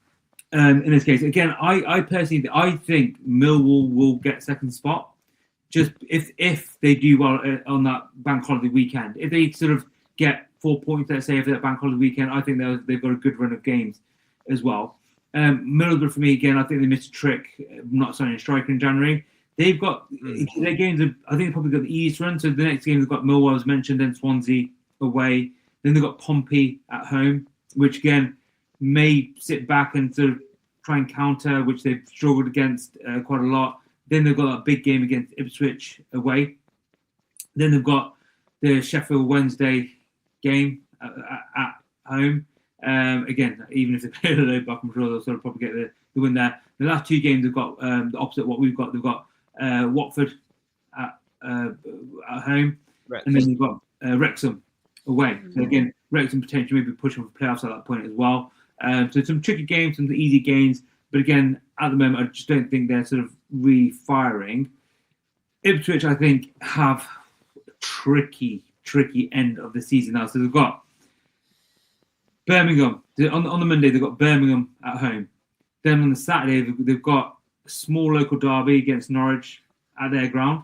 in this case, again, I personally think Millwall will get second spot. Just if they do well on that bank holiday weekend, if they sort of get 4 points, let's say, for that bank holiday weekend, I think they've got a good run of games as well. Middlesbrough, for me, again, I think they missed a trick not signing a striker in January. They've got their games. I think they've probably got the easiest run. So the next game they've got Millwall, as mentioned, then Swansea away. Then they've got Pompey at home, which again may sit back and sort of try and counter, which they've struggled against quite a lot. Then they've got that big game against Ipswich away. Then they've got the Sheffield Wednesday game at home. Again, even if they play a low back, I'm sure they'll sort of probably get the win there. The last two games they've got the opposite of what we've got. They've got Watford at home, and then they've got Wrexham away. So again, Wrexham potentially maybe pushing for playoffs at that point as well. So some tricky games, some easy games, but again, at the moment, I just don't think they're sort of re-firing. Ipswich, I think, have a tricky end of the season now. So they've got Birmingham on the Monday. They've got Birmingham at home. Then on the Saturday, they've got a small local derby against Norwich at their ground.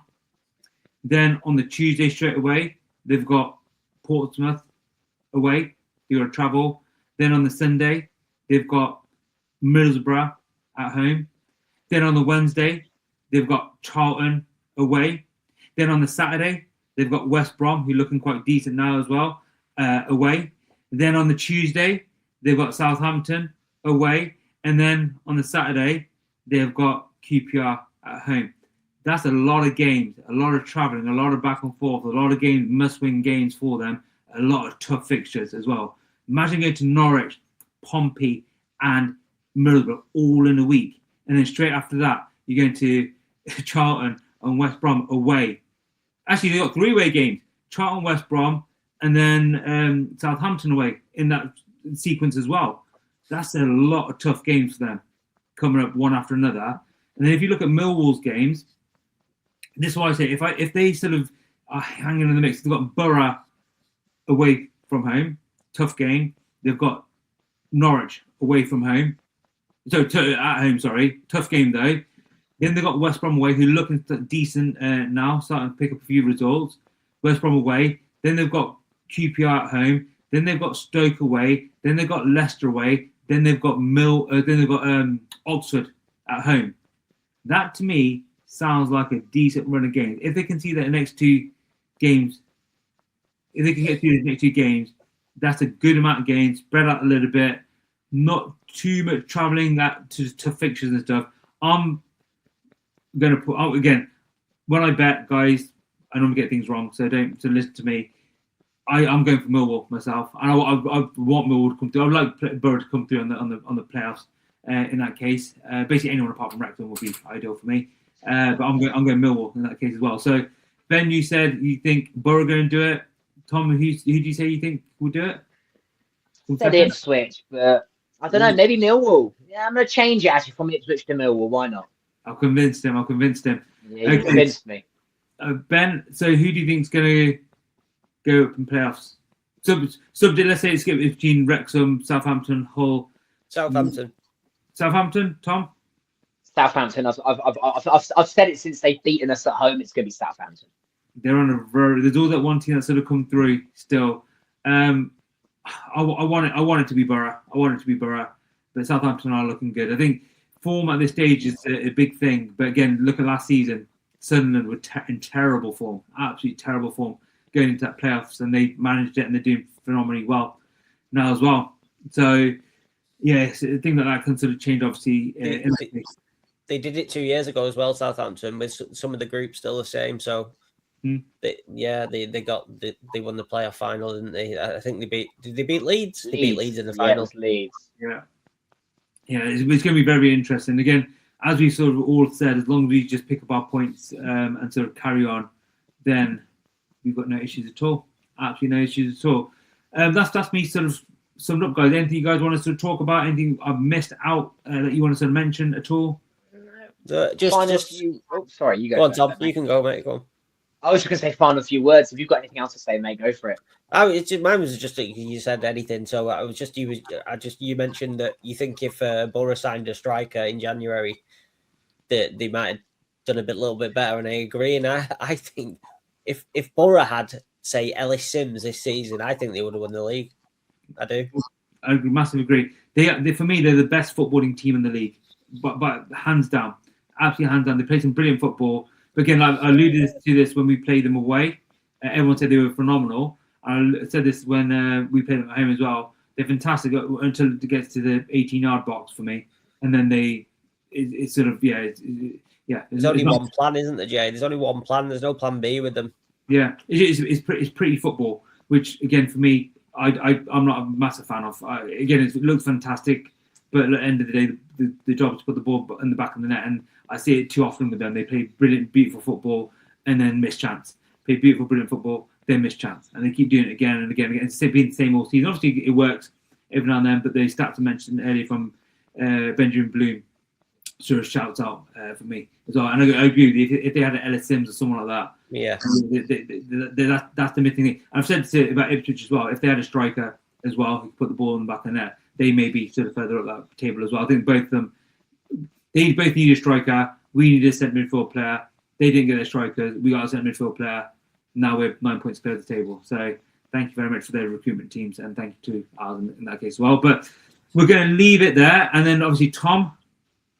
Then on the Tuesday straight away, they've got Portsmouth away. You've got to travel. Then on the Sunday, they've got Middlesbrough at home. Then on the Wednesday, they've got Charlton away. Then on the Saturday, they've got West Brom, who are looking quite decent now as well, away. Then on the Tuesday, they've got Southampton away. And then on the Saturday, they've got QPR at home. That's a lot of games, a lot of travelling, a lot of back and forth, a lot of games, must-win games for them, a lot of tough fixtures as well. Imagine going to Norwich, Pompey, and Middlesbrough all in a week. And then straight after that, you're going to Charlton and West Brom away. Actually, they've got 3 away games. Charlton, West Brom, and then Southampton away in that sequence as well. That's a lot of tough games for them coming up one after another. And then if you look at Millwall's games, this is why I say if they sort of are hanging in the mix, they've got Borough away from home, tough game. They've got Norwich away from home. At home, sorry. Tough game though. Then they've got West Brom away, who are looking decent now, starting to pick up a few results. West Brom away. Then they've got QPR at home. Then they've got Stoke away. Then they've got Leicester away. Then they've got Oxford at home. That to me sounds like a decent run of games. If they can see that the next 2 games, if they can get through the next 2 games, that's a good amount of games, spread out a little bit, not too much travelling that to fixtures and stuff. I'm going to put out again, when I bet, guys, I normally get things wrong, so listen to me. I'm going for Millwall myself, and I want Millwall to come through. I would like Borough to come through on the playoffs. In that case, basically anyone apart from Wrexham would be ideal for me. But I'm going Millwall in that case as well. So Ben, you said you think Borough going to do it. Tom, who do you say you think will do it? Said Ipswich, but I don't know. Maybe Millwall. Yeah, I'm going to change it actually from Ipswich to Millwall. Why not? I've convinced him. Yeah, you convinced me. Ben, so who do you think is going to go up in playoffs? Let's say it's between Wrexham, Southampton, Hull. Southampton, Tom. Southampton. I've said it since they've beaten us at home. It's going to be Southampton. They're on a road. There's all that one team that's sort of come through still. I want it to be Borough. But Southampton are looking good. I think form at this stage is a big thing. But again, look at last season. Sunderland were in terrible form, absolutely terrible form going into that playoffs, and they managed it, and they're doing phenomenally well now as well. So, yeah, it's a thing that can sort of change, obviously. They did it 2 years ago as well, Southampton, with some of the groups still the same. So, they won the playoff final, didn't they? I think did they beat Leeds? They beat Leeds in the final. Yeah, Leeds. Yeah, it's going to be very interesting. Again, as we sort of all said, as long as we just pick up our points and sort of carry on, then we've got no issues at all. Absolutely no issues at all. That's me sort of summed up, guys. Anything you guys want to sort of talk about? Anything I've missed out that you want to sort of mention at all? Sorry, you go. Go on, Tom. You can go, mate. Go on. I was just going to say final few words. If you've got anything else to say, mate, go for it. Mine was just that you said anything. So you mentioned that you think if Borough signed a striker in January, that they might have done a little bit better, and I agree. And I think if Borough had, say, Ellis Sims this season, I think they would have won the league. I do. I massively agree. They for me, they're the best footballing team in the league, but hands down, absolutely hands down. They play some brilliant football. But again, I alluded to this when we played them away. Everyone said they were phenomenal. I said this when we played them at home as well. They're fantastic until it gets to the 18-yard box for me, and then it's sort of There's only one plan, isn't there, Jay? There's only one plan. There's no plan B with them. Yeah, it's pretty football, which again for me, I'm not a massive fan of. Again, it looks fantastic, but at the end of the day, the job is to put the ball in the back of the net, and I see it too often with them. They play brilliant, beautiful football and then miss chance. Play beautiful, brilliant football, then miss chance, and they keep doing it again and again and again. It's being the same all season. Obviously, it works every now and then, but the stats I mentioned earlier from Benjamin Bloom sort of shouts out for me as well. And I agree with you. If they had an Ellis Sims or someone like that, yeah, that's the missing thing. I've said about Ipswich as well. If they had a striker as well who could put the ball in the back of the net, they may be sort of further up that table as well. I think both of them, they both need a striker. We need a centre midfield player. They didn't get a striker. We got a centre midfield player. Now we're 9 points clear of the table. So thank you very much for their recruitment teams, and thank you to ours in that case as well. But we're going to leave it there, and then obviously Tom,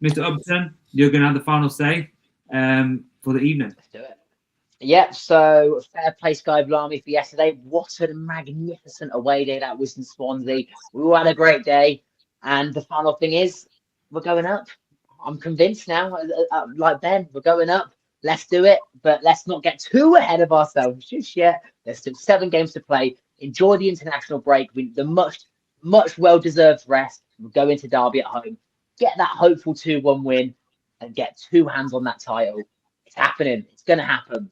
Mr. Upton, you're going to have the final say for the evening. Let's do it. Yep, so fair play Sky Blue Army for yesterday. What a magnificent away day that was in Swansea. We all had a great day. And the final thing is, we're going up. I'm convinced now. Like Ben, we're going up. Let's do it, but let's not get too ahead of ourselves just yet. There's still 7 games to play. Enjoy the international break. The much well-deserved rest. We'll go into Derby at home. Get that hopeful 2-1 win and get 2 hands on that title. It's happening. It's going to happen.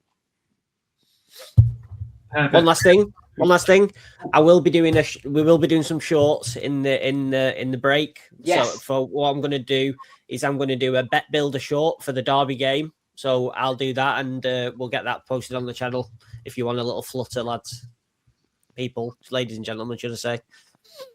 Perfect. One last thing. We will be doing some shorts in the break. Yes. So for what I'm going to do is I'm going to do a bet builder short for the Derby game. So I'll do that, and we'll get that posted on the channel if you want a little flutter, lads. People, ladies and gentlemen, should I say?